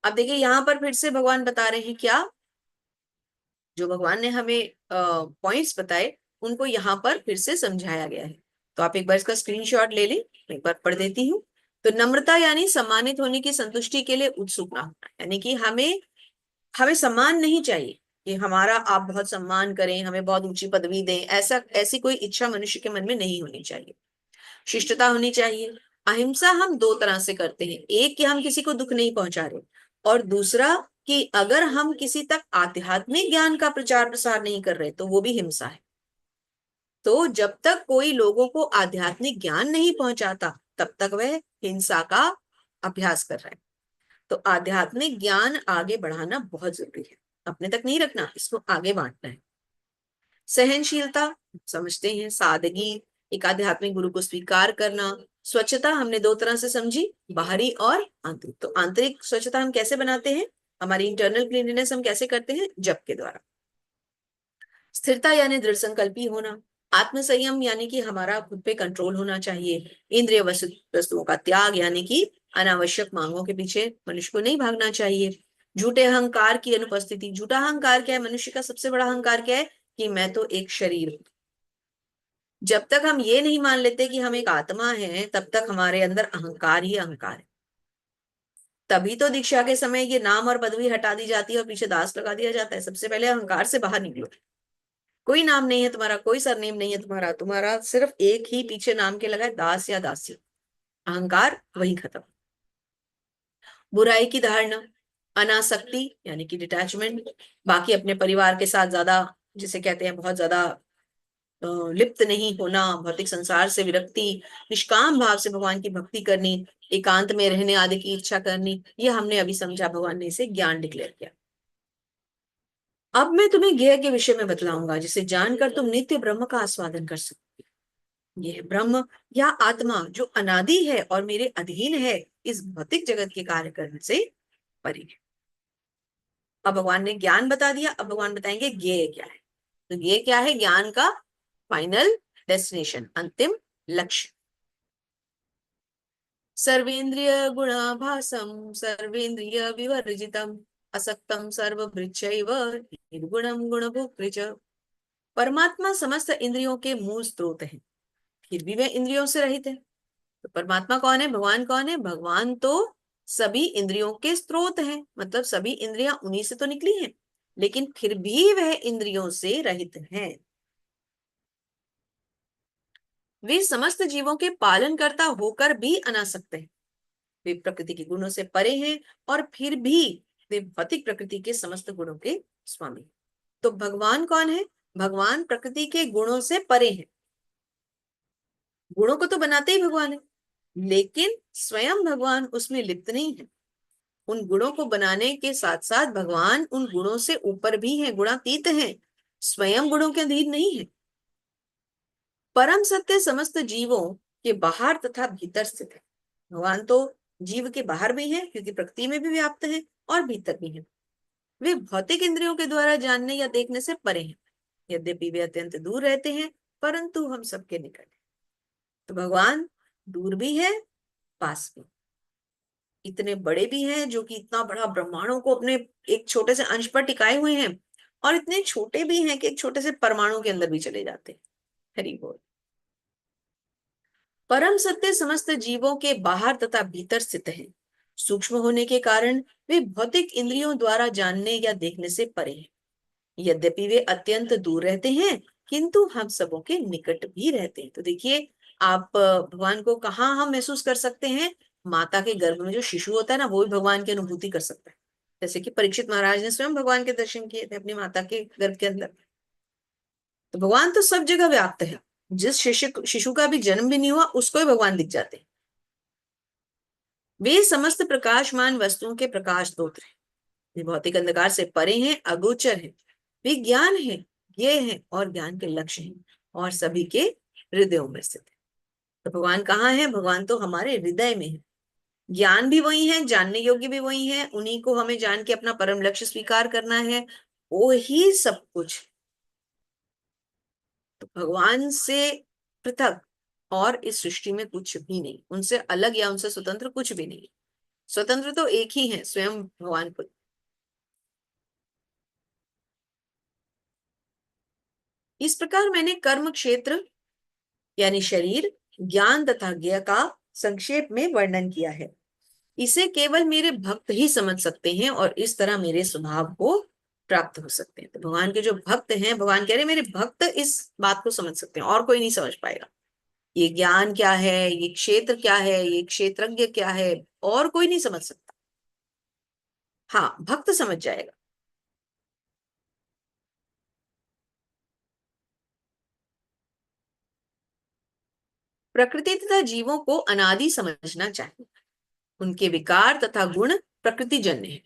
अब देखिए यहां पर फिर से भगवान बता रहे हैं क्या, जो भगवान ने हमें पॉइंट्स बताए उनको यहाँ पर फिर से समझाया गया है। तो आप एक बार इसका स्क्रीनशॉट ले लें, मैं एक बार पढ़ देती हूँ। तो नम्रता यानी सम्मानित होने की संतुष्टि के लिए उत्सुक ना होना, यानी कि हमें हमें सम्मान नहीं चाहिए कि हमारा आप बहुत सम्मान करें, हमें बहुत ऊंची पदवी दें, ऐसा ऐसी कोई इच्छा मनुष्य के मन में नहीं होनी चाहिए। शिष्टता होनी चाहिए। अहिंसा हम दो तरह से करते हैं, एक कि हम किसी को दुख नहीं पहुंचा रहे, और दूसरा कि अगर हम किसी तक आध्यात्मिक ज्ञान का प्रचार प्रसार नहीं कर रहे तो वो भी हिंसा है। तो जब तक कोई लोगों को आध्यात्मिक ज्ञान नहीं पहुंचाता तब तक वह हिंसा का अभ्यास कर रहा है। तो आध्यात्मिक ज्ञान आगे बढ़ाना बहुत जरूरी है, अपने तक नहीं रखना, इसको आगे बांटना है। सहनशीलता समझते हैं, सादगी, एक आध्यात्मिक गुरु को स्वीकार करना। स्वच्छता हमने दो तरह से समझी, बाहरी और आंतरिक। तो आंतरिक स्वच्छता हम कैसे बनाते हैं, हमारी इंटरनल क्लीनलीनेस हम कैसे करते हैं, जप के द्वारा। स्थिरता यानी दृढ़ संकल्पी होना। आत्म संयम यानी कि हमारा खुद पे कंट्रोल होना चाहिए। इंद्रिय वस्तुओं का त्याग यानी कि अनावश्यक मांगों के पीछे मनुष्य को नहीं भागना चाहिए। झूठे अहंकार की अनुपस्थिति, झूठा अहंकार क्या है, मनुष्य का सबसे बड़ा अहंकार क्या है कि मैं तो एक शरीर हूं। जब तक हम ये नहीं मान लेते कि हम एक आत्मा है तब तक हमारे अंदर अहंकार ही अहंकार है। तभी तो दीक्षा के समय ये नाम और पदवी हटा दी जाती है और पीछे दास लगा दिया जाता है। सबसे पहले अहंकार से बाहर निकलो, कोई नाम नहीं है तुम्हारा, कोई सरनेम नहीं है तुम्हारा, तुम्हारा सिर्फ एक ही पीछे नाम के लगा है, दास या दासी। अहंकार वही खत्म। बुराई की धारणा, अनासक्ति यानी कि डिटैचमेंट, बाकी अपने परिवार के साथ ज्यादा, जिसे कहते हैं बहुत ज्यादा लिप्त नहीं होना, भौतिक संसार से विरक्ति, निष्काम भाव से भगवान की भक्ति करनी, एकांत में रहने आदि की इच्छा करनी, ये हमने अभी समझा, भगवान ने इसे ज्ञान डिक्लेयर किया। अब मैं तुम्हें ज्ञेय के विषय में बतलाऊंगा जिसे जानकर तुम नित्य ब्रह्म का आस्वादन कर सकते हो। यह ब्रह्म या आत्मा जो अनादि है और मेरे अधीन है, इस भौतिक जगत के कार्य करने से परे है। अब भगवान ने ज्ञान बता दिया, अब भगवान बताएंगे ज्ञेय क्या है। तो ज्ञेय क्या है, ज्ञान का फाइनल डेस्टिनेशन, अंतिम लक्ष्य। सर्वेंद्रिय गुणाभासम सर्वेंद्रिय विवर्जितम असक्तम सर्वभृक्षैव निर्गुणम गुणभोक्तृ च। परमात्मा समस्त इंद्रियों के मूल स्रोत हैं, फिर भी वे इंद्रियों से रहित है। तो परमात्मा कौन है, भगवान कौन है, भगवान तो सभी इंद्रियों के स्रोत हैं, मतलब सभी इंद्रियां उन्हीं से तो निकली हैं, लेकिन फिर भी वह इंद्रियों से रहित हैं। वे समस्त जीवों के पालन करता होकर भी अनासक्त हैं। वे प्रकृति के गुणों से परे हैं और फिर भी वे भौतिक प्रकृति के समस्त गुणों के स्वामी। तो भगवान कौन है, भगवान प्रकृति के गुणों से परे हैं। गुणों को तो बनाते ही भगवान है, लेकिन स्वयं भगवान उसमें लिप्त नहीं है। उन गुणों को बनाने के साथ साथ भगवान उन गुणों से ऊपर भी हैं, गुणातीत हैं, स्वयं गुणों के अधीन नहीं है। परम सत्य समस्त जीवों के बाहर तथा भीतर स्थित है। भगवान तो जीव के बाहर भी है क्योंकि प्रकृति में भी व्याप्त है और भीतर भी है। वे भौतिक इंद्रियों के द्वारा जानने या देखने से परे हैं। यद्यपि वे अत्यंत दूर रहते हैं परंतु हम सबके निकट हैं। तो भगवान दूर भी है, पास भी, इतने बड़े भी हैं जो कि इतना बड़ा ब्रह्मांडों को अपने एक छोटे से अंश पर टिकाए हुए हैं, और इतने छोटे भी हैं कि एक छोटे से परमाणु के अंदर भी चले जाते हैं। हरि बोल। परम सत्य समस्त जीवों के बाहर तथा भीतर स्थित है। सूक्ष्म होने के कारण वे भौतिक इंद्रियों द्वारा जानने या देखने से परे हैं। यद्यपि वे अत्यंत दूर रहते हैं किंतु हम सबों के निकट भी रहते हैं। तो देखिए, आप भगवान को कहाँ हम महसूस कर सकते हैं? माता के गर्भ में जो शिशु होता है ना, वो भी भगवान की अनुभूति कर सकता है। जैसे कि परीक्षित महाराज ने स्वयं भगवान के दर्शन किए थे अपनी माता के गर्भ के अंदर। तो भगवान तो सब जगह व्याप्त है। जिस शिशु शिशु का भी जन्म भी नहीं हुआ उसको ही भगवान दिख जाते हैं। वे समस्त प्रकाशमान वस्तुओं के प्रकाश स्रोत हैं। वे भौतिक अंधकार से परे हैं, अगोचर हैं। वे ज्ञान है, ये है और ज्ञान के लक्ष्य हैं, और सभी के हृदयों में स्थित है। तो भगवान कहाँ है? भगवान तो हमारे हृदय में है। ज्ञान भी वही है, जानने योग्य भी वही है, उन्हीं को हमें जान के अपना परम लक्ष्य स्वीकार करना है। वो ही सब कुछ। तो भगवान से पृथक और इस सृष्टि में कुछ भी नहीं, उनसे अलग या उनसे स्वतंत्र कुछ भी नहीं। स्वतंत्र तो एक ही है, स्वयं भगवान खुद। इस प्रकार मैंने कर्म क्षेत्र यानी शरीर, ज्ञान तथा ज्ञ का संक्षेप में वर्णन किया है। इसे केवल मेरे भक्त ही समझ सकते हैं और इस तरह मेरे स्वभाव को प्राप्त हो सकते हैं। तो भगवान के जो भक्त हैं, भगवान कह रहे हैं मेरे भक्त इस बात को समझ सकते हैं, और कोई नहीं समझ पाएगा। ये ज्ञान क्या है, ये क्षेत्र क्या है, ये क्षेत्रज्ञ क्या है, और कोई नहीं समझ सकता। हाँ, भक्त समझ जाएगा। प्रकृति तथा जीवों को अनादि समझना चाहिए। उनके विकार तथा गुण प्रकृति जन्य है।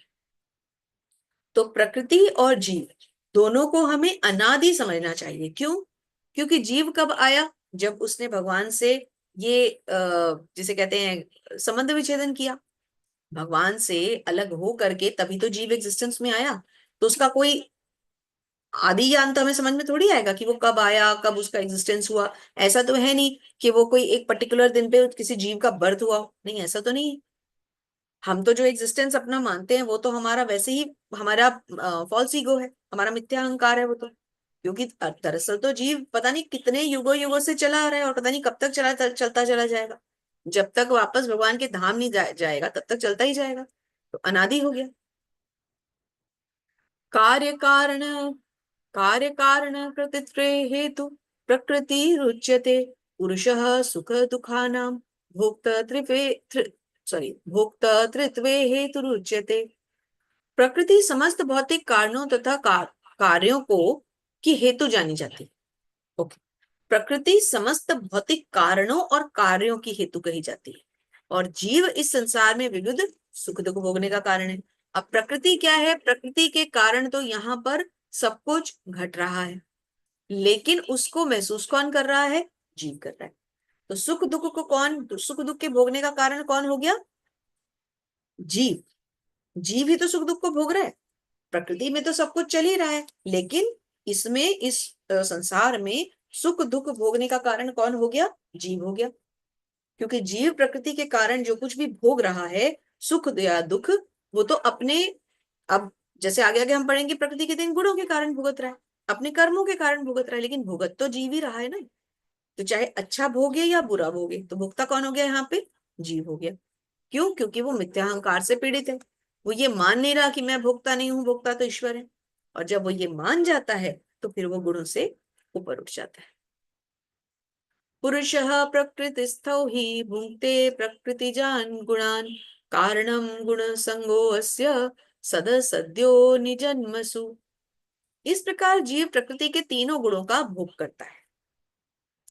तो प्रकृति और जीव दोनों को हमें अनादि समझना चाहिए। क्यों? क्योंकि जीव कब आया? जब उसने भगवान से ये जिसे कहते हैं संबंध विच्छेदन किया। भगवान से अलग हो करके तभी तो जीव एग्जिस्टेंस में आया। तो उसका कोई आदि ज्ञान तो हमें समझ में थोड़ी आएगा कि वो कब आया, कब उसका एग्जिस्टेंस हुआ। ऐसा तो है नहीं कि वो कोई एक पर्टिकुलर दिन पे किसी जीव का बर्थ हुआ हो। नहीं, ऐसा तो नहीं है। हम तो जो एग्जिस्टेंस अपना मानते हैं वो तो हमारा वैसे ही हमारा फॉल्स ईगो है, हमारा मिथ्या अहंकार है वो तो। क्योंकि दरअसल तो जीव पता नहीं कितने युगों युगों से चला आ रहा है और पता नहीं कब तक चलता चला जाएगा। जब तक वापस भगवान के धाम नहीं जाएगा तब तक चलता ही जाएगा। तो अनादि हो गया। कार्य कारण कार्य कारण कृतित्वे हेतु प्रकृति रुच्यते। पुरुषः सुख दुखानां भोक्तृत्वे सॉरी भोक्तृत्वे हेतु रुच्यते। प्रकृति समस्त भौतिक कारणों तथा कार्यों को की हेतु जानी जाती है। ओके। प्रकृति समस्त भौतिक कारणों और कार्यों की हेतु कही जाती है, और जीव इस संसार में विविध सुख दुख भोगने का कारण है। अब प्रकृति क्या है? प्रकृति के कारण तो यहाँ पर सब कुछ घट रहा है, लेकिन उसको महसूस कौन कर रहा है? जीव कर रहा है। तो सुख दुख को कौन, तो सुख दुख के भोगने का कारण कौन हो गया? जीव। जीव ही तो सुख दुख को भोग रहा है। प्रकृति में तो सब कुछ चल ही रहा है, लेकिन इसमें इस संसार में सुख दुख भोगने का कारण कौन हो गया? जीव हो गया। क्योंकि जीव प्रकृति के कारण जो कुछ भी भोग रहा है, सुख या दुख, वो तो अपने, अब जैसे आगे आगे हम पढ़ेंगे, प्रकृति के तीन गुणों के कारण भुगत रहा है, अपने कर्मों के कारण भुगत रहा है, लेकिन भुगत तो जीव ही रहा है ना। तो चाहे अच्छा भोगे या बुरा भोगे, तो भुगता कौन हो गया यहाँ पे? जीव हो गया। क्यों? क्योंकि वो मिथ्याहंकार से पीड़ित है। वो ये मान नहीं रहा कि मैं भोगता नहीं हूं, भोगता तो ईश्वर है। और जब वो ये मान जाता है तो फिर वो गुणों से ऊपर उठ जाता है। पुरुषः प्रकृतिस्थौ हि भुङ्क्ते प्रकृतिजान् गुणान् कारणं गुणसंगोऽस्य सदसद्यो निजन्मसु। इस प्रकार जीव प्रकृति के तीनों गुणों का भोग करता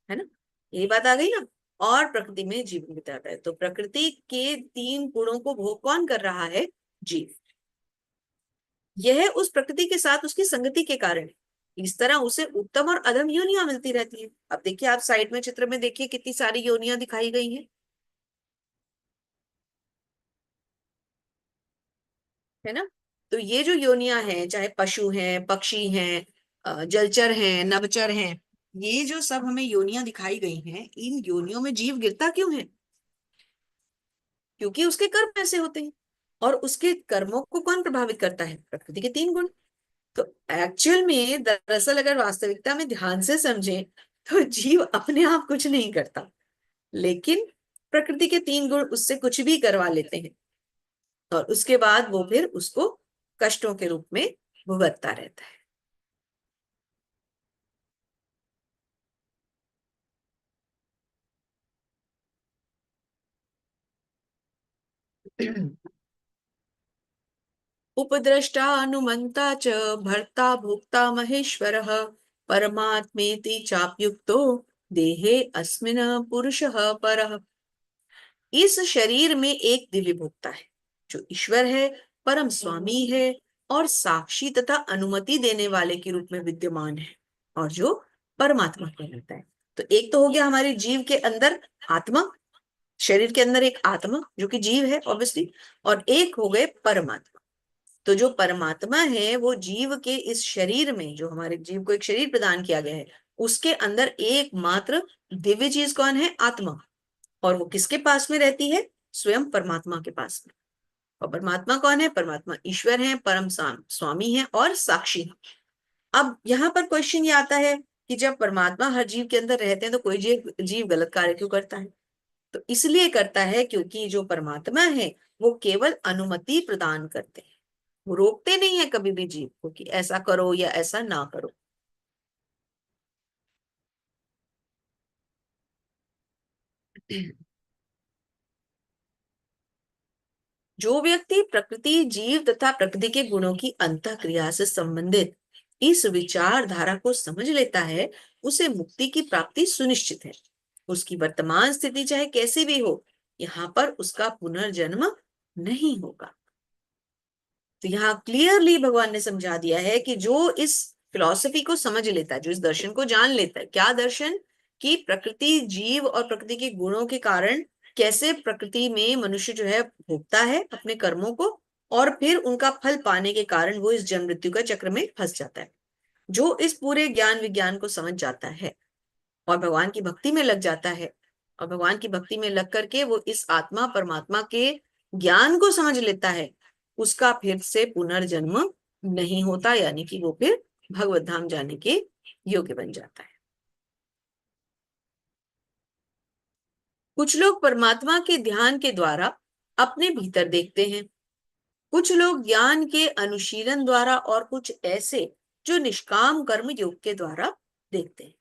है ना? यही बात आ गई ना। और प्रकृति में जीव बिताता है। तो प्रकृति के तीन गुणों को भोग कौन कर रहा है? जीव। यह उस प्रकृति के साथ उसकी संगति के कारण है। इस तरह उसे उत्तम और अधम योनियां मिलती रहती है। अब देखिए, आप साइड में चित्र में देखिए कितनी सारी योनियां दिखाई गई हैं, है ना? तो ये जो योनियां हैं, चाहे पशु हैं, पक्षी हैं, जलचर हैं, नभचर हैं, ये जो सब हमें योनियां दिखाई गई हैं, इन योनियों में जीव गिरता क्यों है? क्योंकि उसके कर्म ऐसे होते हैं। और उसके कर्मों को कौन प्रभावित करता है? प्रकृति के तीन गुण। तो एक्चुअल में दरअसल अगर वास्तविकता में ध्यान से समझें तो जीव अपने आप कुछ नहीं करता, लेकिन प्रकृति के तीन गुण उससे कुछ भी करवा लेते हैं, और उसके बाद वो फिर उसको कष्टों के रूप में भुगतता रहता है। उपद्रष्टा अनुमंता च भर्ता भोक्ता महेश्वरः परमात्मेति चाप्युक्तो देहे अस्मिन् पुरुषः परः। इस शरीर में एक दिव्य भोक्ता है जो ईश्वर है, परम स्वामी है, और साक्षी तथा अनुमति देने वाले के रूप में विद्यमान है, और जो परमात्मा कहलाता है। तो एक तो हो गया हमारे जीव के अंदर आत्मा, शरीर के अंदर एक आत्मा जो कि जीव है ऑब्वियसली, और एक हो गए परमात्मा। तो जो परमात्मा है वो जीव के इस शरीर में, जो हमारे जीव को एक शरीर प्रदान किया गया है, उसके अंदर एकमात्र दिव्य चीज कौन है? आत्मा। और वो किसके पास में रहती है? स्वयं परमात्मा के पास में। और परमात्मा कौन है? परमात्मा ईश्वर है, परम स्वामी है और साक्षी है। अब यहाँ पर क्वेश्चन ये आता है कि जब परमात्मा हर जीव के अंदर रहते हैं तो कोई जीव जीव गलत कार्य क्यों करता है? तो इसलिए करता है क्योंकि जो परमात्मा है वो केवल अनुमति प्रदान करते हैं, वो रोकते नहीं है कभी भी जीव को कि ऐसा करो या ऐसा ना करो। जो व्यक्ति प्रकृति, जीव तथा प्रकृति के गुणों की अंतःक्रिया से संबंधित इस विचारधारा को समझ लेता है, उसे मुक्ति की प्राप्ति सुनिश्चित है। उसकी वर्तमान स्थिति चाहे कैसी भी हो, यहाँ पर उसका पुनर्जन्म नहीं होगा। तो यहाँ क्लियरली भगवान ने समझा दिया है कि जो इस फिलॉसफी को समझ लेता है, जो इस दर्शन को जान लेता है, क्या दर्शन? कि प्रकृति, जीव और प्रकृति के गुणों के कारण कैसे प्रकृति में मनुष्य जो है भोगता है अपने कर्मों को, और फिर उनका फल पाने के कारण वो इस जन्म मृत्यु का चक्र में फंस जाता है। जो इस पूरे ज्ञान विज्ञान को समझ जाता है और भगवान की भक्ति में लग जाता है, और भगवान की भक्ति में लग करके वो इस आत्मा परमात्मा के ज्ञान को समझ लेता है, उसका फिर से पुनर्जन्म नहीं होता, यानी कि वो फिर भगवत धाम जाने के योग्य बन जाता है। कुछ लोग परमात्मा के ध्यान के द्वारा अपने भीतर देखते हैं, कुछ लोग ज्ञान के अनुशीलन द्वारा, और कुछ ऐसे जो निष्काम कर्म योग के द्वारा देखते हैं।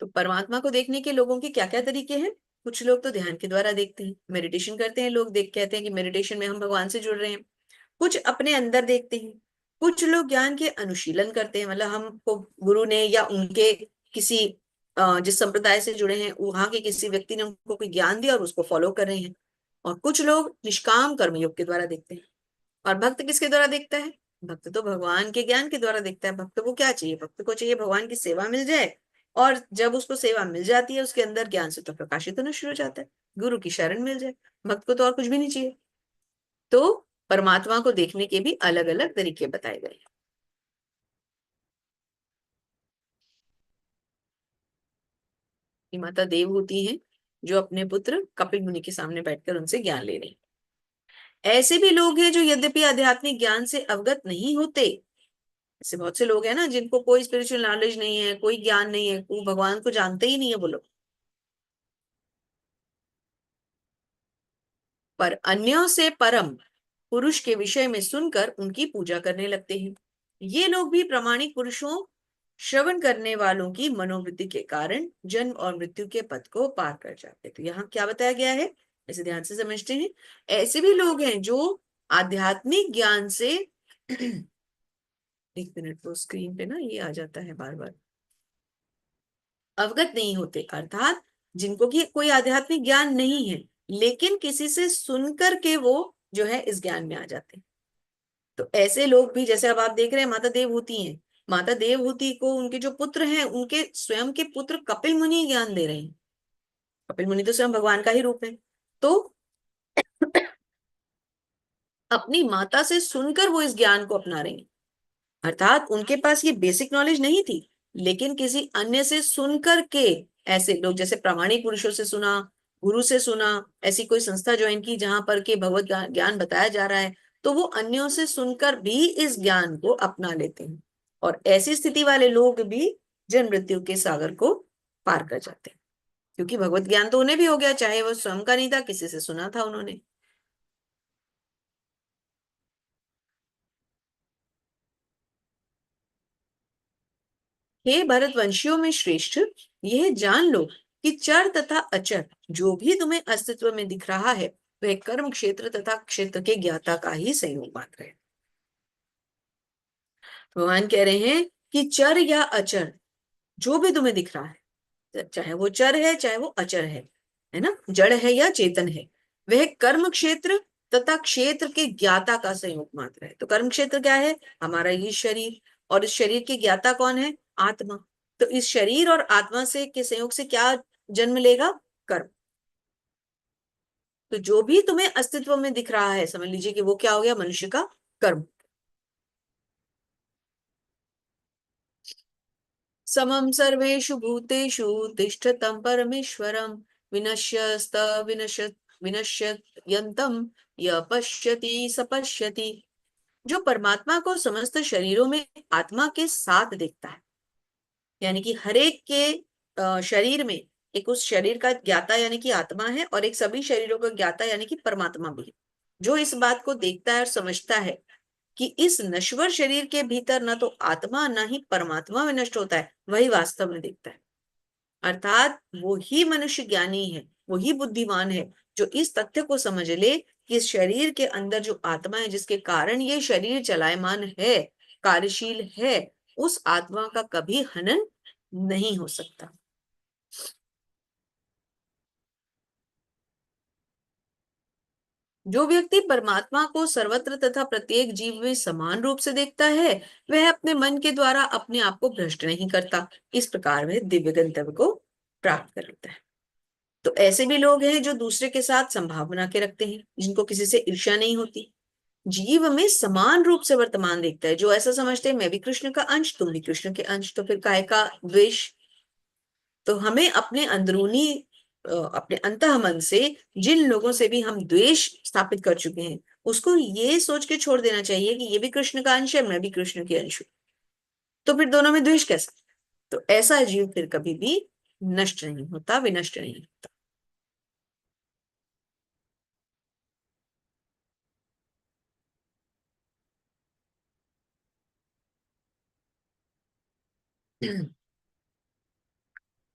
तो परमात्मा को देखने के लोगों के क्या क्या तरीके हैं? कुछ लोग तो ध्यान के द्वारा देखते हैं, मेडिटेशन करते हैं लोग, देख कहते हैं कि मेडिटेशन में हम भगवान से जुड़ रहे हैं। कुछ अपने अंदर देखते हैं। कुछ लोग ज्ञान के अनुशीलन करते हैं, मतलब हमको गुरु ने या उनके किसी जिस संप्रदाय से जुड़े हैं वहां के किसी व्यक्ति ने उनको कोई ज्ञान दिया और उसको फॉलो कर रहे हैं। और कुछ लोग निष्काम कर्मयोग के द्वारा देखते हैं। और भक्त किसके द्वारा देखता है? भक्त तो भगवान के ज्ञान के द्वारा देखता है। भक्त को क्या चाहिए? भक्त को चाहिए भगवान की सेवा मिल जाए, और जब उसको सेवा मिल जाती है उसके अंदर ज्ञान से तो प्रकाशित होना शुरू हो जाता है, गुरु की शरण मिल जाए। भक्त को तो और कुछ भी नहीं चाहिए। तो परमात्मा को देखने के भी अलग अलग तरीके बताए गए हैं। कि माता देव होती हैं जो अपने पुत्र कपिल मुनि के सामने बैठकर उनसे ज्ञान ले रही हैं। ऐसे भी लोग हैं जो यद्यपि आध्यात्मिक ज्ञान से अवगत नहीं होते, ऐसे बहुत से लोग हैं ना जिनको कोई स्पिरिचुअल नॉलेज नहीं है, कोई ज्ञान नहीं है, वो भगवान को जानते ही नहीं है वो लोग, पर अन्यों से परम पुरुष के विषय में सुनकर उनकी पूजा करने लगते हैं। ये लोग भी प्रामाणिक पुरुषों, श्रवण करने वालों की मनोवृत्ति के कारण जन्म और मृत्यु के पथ को पार कर जाते हैं। तो यहाँ क्या बताया गया है, इसे ध्यान से समझते हैं। ऐसे भी लोग हैं जो आध्यात्मिक ज्ञान से एक मिनट, वो स्क्रीन पे ना ये आ जाता है बार बार, अवगत नहीं होते, अर्थात जिनको कि कोई आध्यात्मिक ज्ञान नहीं है, लेकिन किसी से सुनकर के वो जो है इस ज्ञान में आ जाते हैं। तो ऐसे लोग भी, जैसे अब आप देख रहे हैं माता देवहूति हैं, माता देवहूति को उनके जो पुत्र हैं, उनके स्वयं के पुत्र कपिल मुनि ज्ञान दे रहे हैं। कपिल मुनि तो स्वयं भगवान का ही रूप है। तो अपनी माता से सुनकर वो इस ज्ञान को अपना रही हैं। अर्थात उनके पास ये बेसिक नॉलेज नहीं थी, लेकिन किसी अन्य से सुनकर के, ऐसे लोग जैसे प्रामाणिक पुरुषों से सुना, गुरु से सुना, ऐसी कोई संस्था ज्वाइन की जहां पर के भगवत ज्ञान बताया जा रहा है, तो वो अन्यों से सुनकर भी इस ज्ञान को अपना लेते हैं। और ऐसी स्थिति वाले लोग भी जन्म मृत्यु के सागर को पार कर जाते हैं, क्योंकि भगवत ज्ञान तो उन्हें भी हो गया, चाहे वो स्वयं का नहीं था, किसी से सुना था उन्होंने। हे भरतवंशियों में श्रेष्ठ, यह जान लो कि चर तथा अचर जो भी तुम्हें अस्तित्व में दिख रहा है, वह कर्म क्षेत्र तथा क्षेत्र के ज्ञाता का ही संयोग मात्र है। भगवान कह रहे हैं कि चर या अचर जो भी तुम्हें दिख रहा है, चाहे वो चर है चाहे वो अचर है ना, जड़ है या चेतन है, वह कर्म क्षेत्र तथा क्षेत्र के ज्ञाता का संयोग मात्र है। तो कर्म क्षेत्र क्या है? हमारा ये शरीर, और इस शरीर के ज्ञाता कौन है? आत्मा। तो इस शरीर और आत्मा से के संयोग से क्या जन्म लेगा? कर्म। तो जो भी तुम्हें अस्तित्व में दिख रहा है, समझ लीजिए कि वो क्या हो गया? मनुष्य का कर्म। समम सर्वेषु भूतेषु तिष्ठतं परमेश्वरं, विनश्यस्त विनश्यत विनश्यत्यंतम य पश्यति स पश्यति। जो परमात्मा को समस्त शरीरों में आत्मा के साथ देखता है, यानी कि हर एक के शरीर में एक उस शरीर का ज्ञाता यानी कि आत्मा है, और एक सभी शरीरों का ज्ञाता यानी कि परमात्मा भी है। जो इस बात को देखता है और समझता है कि इस नश्वर शरीर के भीतर ना तो आत्मा ना ही परमात्मा में नष्ट होता है, वही वास्तव में दिखता है। अर्थात वो ही मनुष्य ज्ञानी है, वो ही बुद्धिमान है, जो इस तथ्य को समझ ले कि इस शरीर के अंदर जो आत्मा है, जिसके कारण ये शरीर चलायमान है, कार्यशील है, उस आत्मा का कभी हनन नहीं हो सकता। जो व्यक्ति परमात्मा को सर्वत्र तथा प्रत्येक जीव में समान रूप से देखता है, वह अपने मन के द्वारा अपने आप को भ्रष्ट नहीं करता। इस प्रकार वह दिव्य गंतव्य को प्राप्त कर लेता है। तो ऐसे भी लोग हैं जो दूसरे के साथ संभाव बना के रखते हैं, जिनको किसी से ईर्ष्या नहीं होती, जीव में समान रूप से वर्तमान देखता है, जो ऐसा समझते हैं मैं भी कृष्ण का अंश, तुम भी कृष्ण के अंश, तो फिर काहे का द्वेष? तो हमें अपने अंदरूनी अपने अंतः मन से जिन लोगों से भी हम द्वेष स्थापित कर चुके हैं, उसको ये सोच के छोड़ देना चाहिए कि ये भी कृष्ण का अंश है, मैं भी कृष्ण के अंश हूं। तो फिर दोनों में द्वेष कैसा? तो ऐसा जीव फिर कभी भी नष्ट नहीं होता, विनष्ट नहीं होता।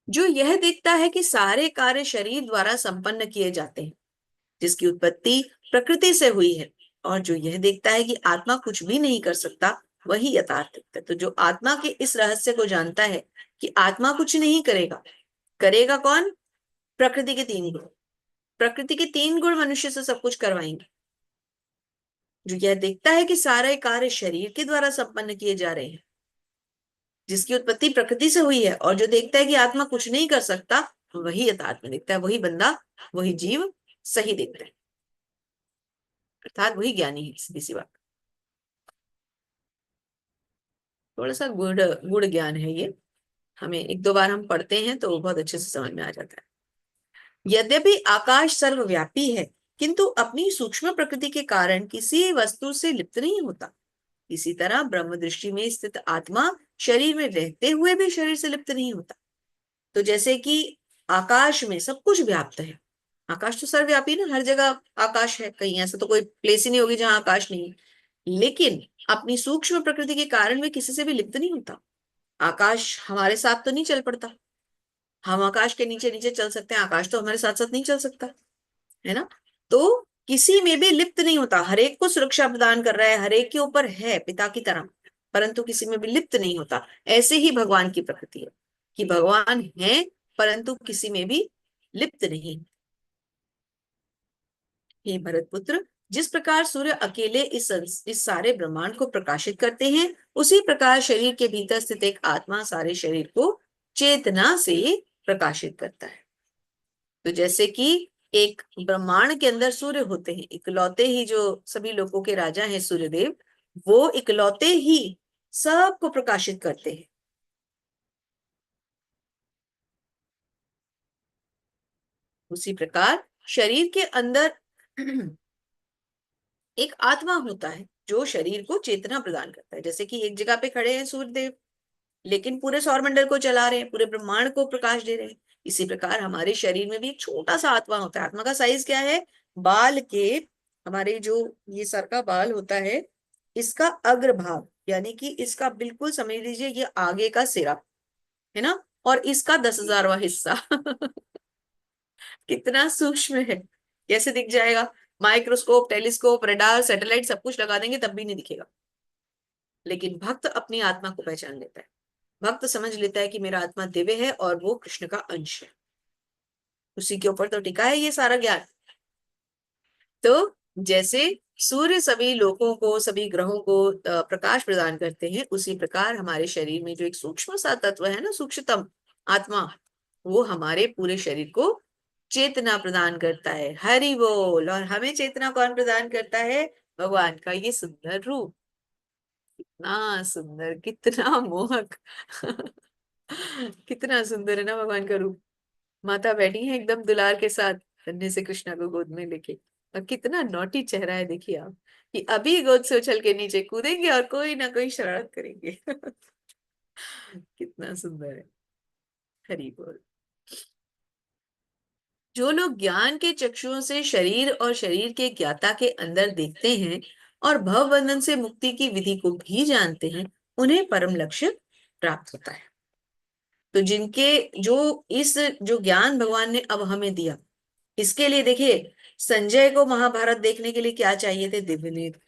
जो यह देखता है कि सारे कार्य शरीर द्वारा संपन्न किए जाते हैं, जिसकी उत्पत्ति प्रकृति से हुई है, और जो यह देखता है कि आत्मा कुछ भी नहीं कर सकता, वही यथार्थ है। तो जो आत्मा के इस रहस्य को जानता है कि आत्मा कुछ नहीं करेगा, करेगा कौन? प्रकृति के तीन गुण। प्रकृति के तीन गुण मनुष्य से सब कुछ करवाएंगे। जो यह देखता है कि सारे कार्य शरीर के द्वारा संपन्न किए जा रहे हैं, जिसकी उत्पत्ति प्रकृति से हुई है, और जो देखता है कि आत्मा कुछ नहीं कर सकता, वही यथार्थ में देखता है, वही बंदा, वही जीव सही देखता है, अर्थात वही ज्ञानी है, सीधी सी बात। थोड़ा सा गुड़ गुड़ ज्ञान है ये, हमें एक दो बार हम पढ़ते हैं तो बहुत अच्छे से समझ में आ जाता है। यद्यपि आकाश सर्वव्यापी है, किंतु अपनी सूक्ष्म प्रकृति के कारण किसी वस्तु से लिप्त नहीं होता। इसी तरह ब्रह्म दृष्टि में स्थित आत्मा शरीर में रहते हुए भी शरीर से लिप्त नहीं होता। तो जैसे कि आकाश में सब कुछ व्याप्त है, आकाश तो सर्वव्यापी ना, हर जगह आकाश है, कहीं ऐसा तो कोई प्लेस ही नहीं होगी जहां आकाश नहीं है, लेकिन अपनी सूक्ष्म प्रकृति के कारण वे किसी से भी लिप्त नहीं होता। आकाश हमारे साथ तो नहीं चल पड़ता, हम आकाश के नीचे नीचे चल सकते हैं, आकाश तो हमारे साथ साथ नहीं चल सकता, है ना। तो किसी में भी लिप्त नहीं होता, हर एक को सुरक्षा प्रदान कर रहा है, हर एक के ऊपर है पिता की तरह, परंतु किसी में भी लिप्त नहीं होता। ऐसे ही भगवान की प्रकृति है कि भगवान है, परंतु किसी में भी लिप्त नहीं। हे भरत पुत्र, जिस प्रकार सूर्य अकेले इस सारे ब्रह्मांड को प्रकाशित करते हैं, उसी प्रकार शरीर के भीतर स्थित एक आत्मा सारे शरीर को चेतना से प्रकाशित करता है। तो जैसे कि एक ब्रह्मांड के अंदर सूर्य होते हैं, इकलौते ही जो सभी लोगों के राजा हैं सूर्यदेव, वो इकलौते ही सबको प्रकाशित करते हैं। उसी प्रकार शरीर के अंदर एक आत्मा होता है जो शरीर को चेतना प्रदान करता है। जैसे कि एक जगह पे खड़े हैं सूर्यदेव, लेकिन पूरे सौरमंडल को चला रहे हैं, पूरे ब्रह्मांड को प्रकाश दे रहे हैं। इसी प्रकार हमारे शरीर में भी एक छोटा सा आत्मा होता है। आत्मा का साइज क्या है? बाल के, हमारे जो ये सर का बाल होता है, इसका अग्रभाग, यानी कि इसका बिल्कुल समझ लीजिए ये आगे का सिरा है ना, और इसका 10,000वां हिस्सा कितना सूक्ष्म है, कैसे दिख जाएगा? माइक्रोस्कोप, टेलीस्कोप, रडार, सैटेलाइट सब कुछ लगा देंगे तब भी नहीं दिखेगा। लेकिन भक्त अपनी आत्मा को पहचान लेता है। भक्त समझ लेता है कि मेरा आत्मा दिव्य है और वो कृष्ण का अंश है। उसी के ऊपर तो टिका है ये सारा ज्ञान। तो जैसे सूर्य सभी लोगों को, सभी ग्रहों को प्रकाश प्रदान करते हैं, उसी प्रकार हमारे शरीर में जो एक सूक्ष्म सा तत्व है ना, सूक्ष्मतम आत्मा, वो हमारे पूरे शरीर को चेतना प्रदान करता है। हरि बोल। और हमें चेतना कौन प्रदान करता है? भगवान का ये सुंदर रूप। कितना सुंदर, कितना मोहक कितना सुंदर है ना भगवान का रूप। माता बैठी है एकदम दुलार के साथ, धन्य से कृष्णा को गोद में लेके। और कितना नौटी चेहरा है, देखिए आप, कि अभी गोद से उछल के नीचे कूदेंगे और कोई ना कोई शरारत करेंगे कितना सुंदर है। हरि बोल। जो लोग ज्ञान के चक्षुओं से शरीर और शरीर के ज्ञाता के अंदर देखते हैं और भव बंधन से मुक्ति की विधि को भी जानते हैं, उन्हें परम लक्ष्य प्राप्त होता है। तो जिनके जो इस जो ज्ञान भगवान ने अब हमें दिया, इसके लिए देखिए, संजय को महाभारत देखने के लिए क्या चाहिए थे? दिव्य नेत्र।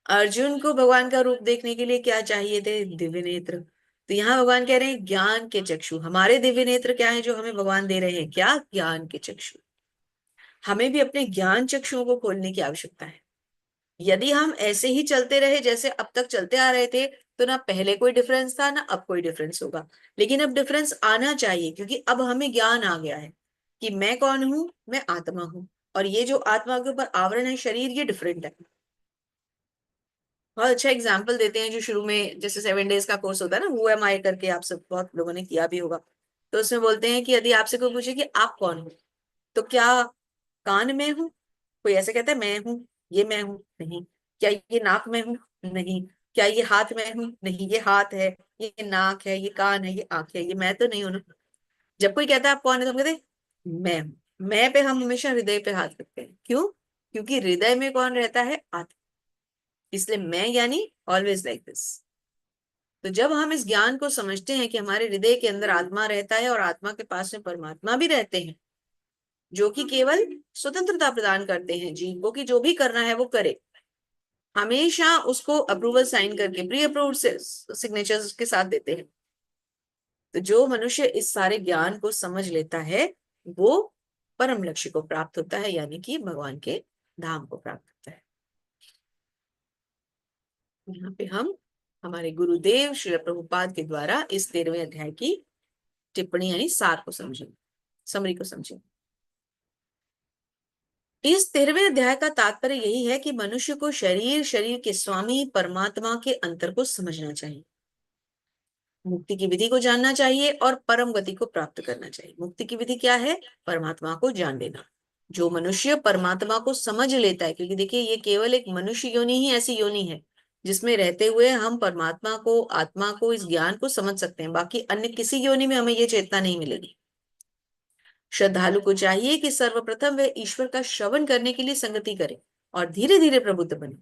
अर्जुन को भगवान का रूप देखने के लिए क्या चाहिए थे? दिव्य नेत्र। तो यहाँ भगवान कह रहे हैं ज्ञान के चक्षु। हमारे दिव्य नेत्र क्या है जो हमें भगवान दे रहे हैं? क्या? ज्ञान के चक्षु। हमें भी अपने ज्ञान चक्षुओं को खोलने की आवश्यकता है। यदि हम ऐसे ही चलते रहे जैसे अब तक चलते आ रहे थे, तो ना पहले कोई डिफरेंस था ना अब कोई डिफरेंस होगा। लेकिन अब डिफरेंस आना चाहिए, क्योंकि अब हमें ज्ञान आ गया है कि मैं कौन हूं? मैं आत्मा हूं। और ये जो आत्मा के ऊपर आवरण है शरीर, ये डिफरेंट है। बहुत अच्छा एग्जाम्पल देते हैं जो शुरू में, जैसे 7 डेज का कोर्स होता है ना, हु एम आई करके, आप सब बहुत लोगों ने किया भी होगा। तो उसमें बोलते हैं कि यदि आपसे कोई पूछे कि आप कौन हो, तो क्या कान में हूं? कोई ऐसे कहता है मैं हूं, ये मैं हूं? नहीं। क्या ये नाक में हूं? नहीं। क्या ये हाथ में हूं? नहीं, ये हाथ है, ये नाक है, ये कान है, ये आंख है, ये मैं तो नहीं हूं ना। जब कोई कहता है आप कौन है, तो हम कहते हैं मैं हूं। मैं पे हम हमेशा हृदय पे हाथ रखते हैं। क्यों? क्योंकि हृदय में कौन रहता है? आत्मा। इसलिए मैं यानी ऑलवेज लाइक दिस। तो जब हम इस ज्ञान को समझते हैं कि हमारे हृदय के अंदर आत्मा रहता है और आत्मा के पास में परमात्मा भी रहते हैं, जो कि केवल स्वतंत्रता प्रदान करते हैं जीव को कि जो भी करना है वो करे, हमेशा उसको अप्रूवल साइन करके, प्री अप्रूव्ड सिग्नेचर्स के साथ देते हैं। तो जो मनुष्य इस सारे ज्ञान को समझ लेता है, वो परम लक्ष्य को प्राप्त होता है, यानी कि भगवान के धाम को प्राप्त होता है। यहाँ पे हम हमारे गुरुदेव श्री प्रभुपाद के द्वारा इस 13वें अध्याय की टिप्पणी यानी सार को समझें, समरी को समझें। इस 13वें अध्याय का तात्पर्य यही है कि मनुष्य को शरीर, शरीर के स्वामी परमात्मा के अंतर को समझना चाहिए, मुक्ति की विधि को जानना चाहिए और परम गति को प्राप्त करना चाहिए। मुक्ति की विधि क्या है? परमात्मा को जान लेना। जो मनुष्य परमात्मा को समझ लेता है, क्योंकि देखिए ये केवल एक मनुष्य योनि ही ऐसी योनि है जिसमें रहते हुए हम परमात्मा को, आत्मा को, इस ज्ञान को समझ सकते हैं। बाकी अन्य किसी योनि में हमें ये चेतना नहीं मिलेगी। श्रद्धालु को चाहिए कि सर्वप्रथम वह ईश्वर का श्रवण करने के लिए संगति करे और धीरे धीरे प्रबुद्ध बने।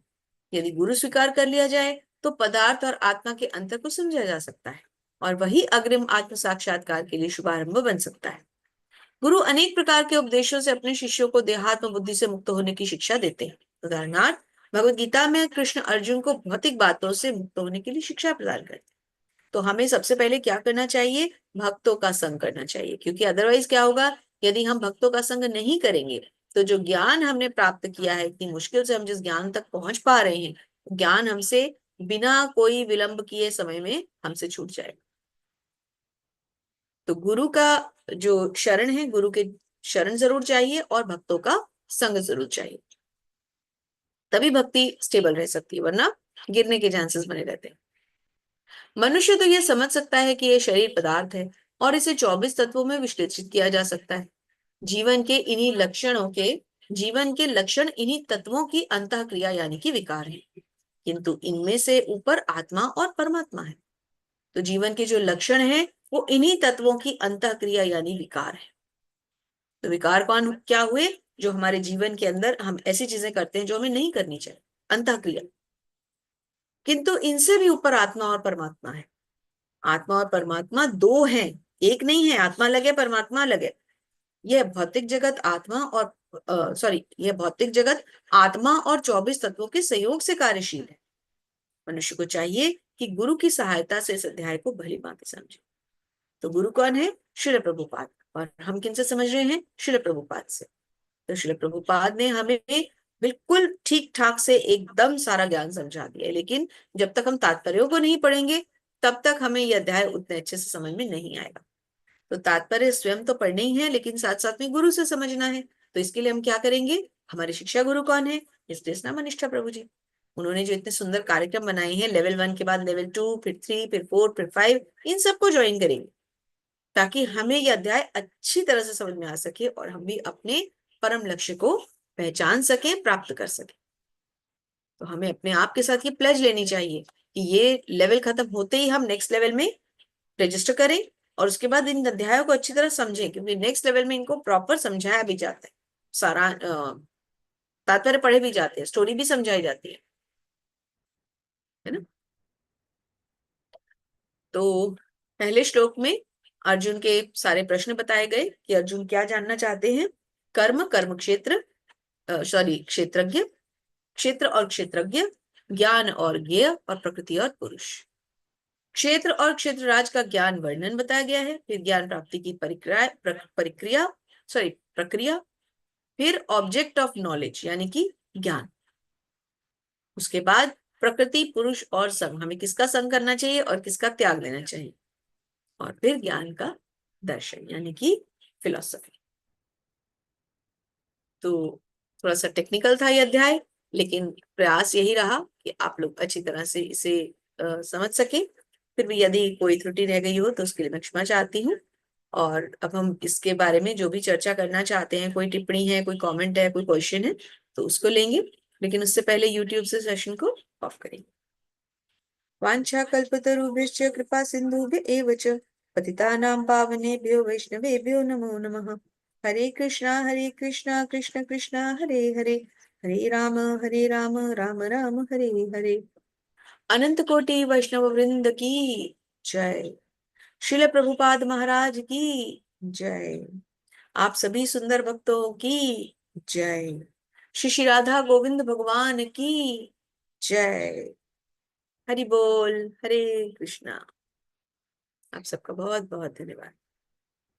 यदि गुरु स्वीकार कर लिया जाए तो पदार्थ और आत्मा के अंतर को समझा जा सकता है और वही अग्रिम आत्म साक्षात्कार के लिए शुभारंभ बन सकता है। गुरु अनेक प्रकार के उपदेशों से अपने शिष्यों को देहात्म बुद्धि से मुक्त होने की शिक्षा देते हैं। उदाहरणार्थ, भगवत गीता में कृष्ण अर्जुन को भौतिक बातों से मुक्त होने के लिए शिक्षा प्रदान करते हैं। तो हमें सबसे पहले क्या करना चाहिए? भक्तों का संग करना चाहिए, क्योंकि अदरवाइज क्या होगा? यदि हम भक्तों का संग नहीं करेंगे तो जो ज्ञान हमने प्राप्त किया है, इतनी मुश्किल से हम जिस ज्ञान तक पहुंच पा रहे हैं, ज्ञान हमसे बिना कोई विलंब किए समय में हमसे छूट जाएगा। तो गुरु का जो शरण है, गुरु के शरण जरूर चाहिए और भक्तों का संग जरूर चाहिए, तभी भक्ति स्टेबल रह सकती है, वरना गिरने के चांसेस बने रहते हैं। मनुष्य तो यह समझ सकता है कि यह शरीर पदार्थ है और इसे 24 तत्वों में विश्लेषित किया जा सकता है। जीवन के इन्हीं लक्षणों के जीवन के लक्षण इन्हीं तत्वों की अंतःक्रिया यानी कि विकार है, किंतु इनमें से ऊपर आत्मा और परमात्मा है। तो जीवन के जो लक्षण है वो इन्हीं तत्वों की अंतःक्रिया यानी विकार है। तो विकार कौन क्या हुए? जो हमारे जीवन के अंदर हम ऐसी चीजें करते हैं जो हमें नहीं करनी चाहिए, अंतःक्रिया। किंतु इनसे भी ऊपर आत्मा और परमात्मा है। आत्मा और परमात्मा दो हैं, एक नहीं है। आत्मा अलग है, परमात्मा अलग है। यह भौतिक जगत आत्मा और यह भौतिक जगत आत्मा और 24 तत्वों के सहयोग से कार्यशील है। मनुष्य को चाहिए कि गुरु की सहायता से इस अध्याय को भली भांति समझे। तो गुरु कौन है? श्रील प्रभुपाद। और हम किनसे समझ रहे हैं? श्रील प्रभुपाद से। तो श्रील प्रभुपाद ने हमें बिल्कुल ठीक ठाक से एकदम सारा ज्ञान समझा दिया है, लेकिन जब तक हम तात्पर्यों को नहीं पढ़ेंगे तब तक हमें यह अध्याय उतने अच्छे से समझ में नहीं आएगा। तो तात्पर्य स्वयं तो पढ़ने ही है, लेकिन साथ साथ में गुरु से समझना है। तो इसके लिए हम क्या करेंगे? हमारे शिक्षा गुरु कौन है? इसलिए मनिष्ठा प्रभु जी। उन्होंने जो इतने सुंदर कार्यक्रम बनाए हैं, लेवल 1 के बाद लेवल 2, फिर 3, फिर 4, फिर 5, इन सबको ज्वाइन करेंगे ताकि हमें यह अध्याय अच्छी तरह से समझ में आ सके और हम भी अपने परम लक्ष्य को पहचान सके, प्राप्त कर सके। तो हमें अपने आप के साथ ये प्लेज लेनी चाहिए कि ये लेवल खत्म होते ही हम नेक्स्ट लेवल में रजिस्टर करें और उसके बाद इन अध्यायों को अच्छी तरह समझें, क्योंकि नेक्स्ट लेवल में इनको प्रॉपर समझाया भी जाता है, सारा तात्पर्य पढ़े भी जाते हैं, स्टोरी भी समझाई जाती है ना। तो पहले श्लोक में अर्जुन के सारे प्रश्न बताए गए कि अर्जुन क्या जानना चाहते हैं। कर्म क्षेत्र, क्षेत्रज्ञ, क्षेत्र और क्षेत्रज्ञ, ज्ञान और ज्ञेय, और प्रकृति और पुरुष। क्षेत्र और क्षेत्रराज का ज्ञान वर्णन बताया गया है, फिर ज्ञान प्राप्ति की प्रक्रिया, फिर ऑब्जेक्ट ऑफ नॉलेज यानी कि ज्ञान। उसके बाद प्रकृति, पुरुष और संग, हमें किसका संग करना चाहिए और किसका त्याग देना चाहिए। और फिर ज्ञान का दर्शन यानी कि फिलॉसफी। तो थोड़ा सा टेक्निकल था ये अध्याय, लेकिन प्रयास यही रहा कि आप लोग अच्छी तरह से इसे समझ सके। फिर भी यदि कोई त्रुटि रह गई हो तो उसके लिए मैं क्षमा चाहती हूँ। और अब हम इसके बारे में जो भी चर्चा करना चाहते हैं, कोई टिप्पणी है, कोई कमेंट है, कोई क्वेश्चन है, तो उसको लेंगे, लेकिन उससे पहले यूट्यूब से सेशन को ऑफ करेंगे। वाञ्छा कल्पतरुभ्यश्च कृपा सिन्धुभ्य एव च पतितानां पावनेभ्यो वैष्णवेभ्यो नमो नमः। हरे कृष्णा कृष्ण कृष्ण हरे हरे, हरे राम राम राम हरे हरे। अनंत कोटि वैष्णव वृंद की जय। श्रील प्रभुपाद महाराज की जय। आप सभी सुंदर भक्तों की जय। श्री श्री राधा गोविंद भगवान की जय। हरि बोल। हरे कृष्णा। आप सबका बहुत बहुत धन्यवाद।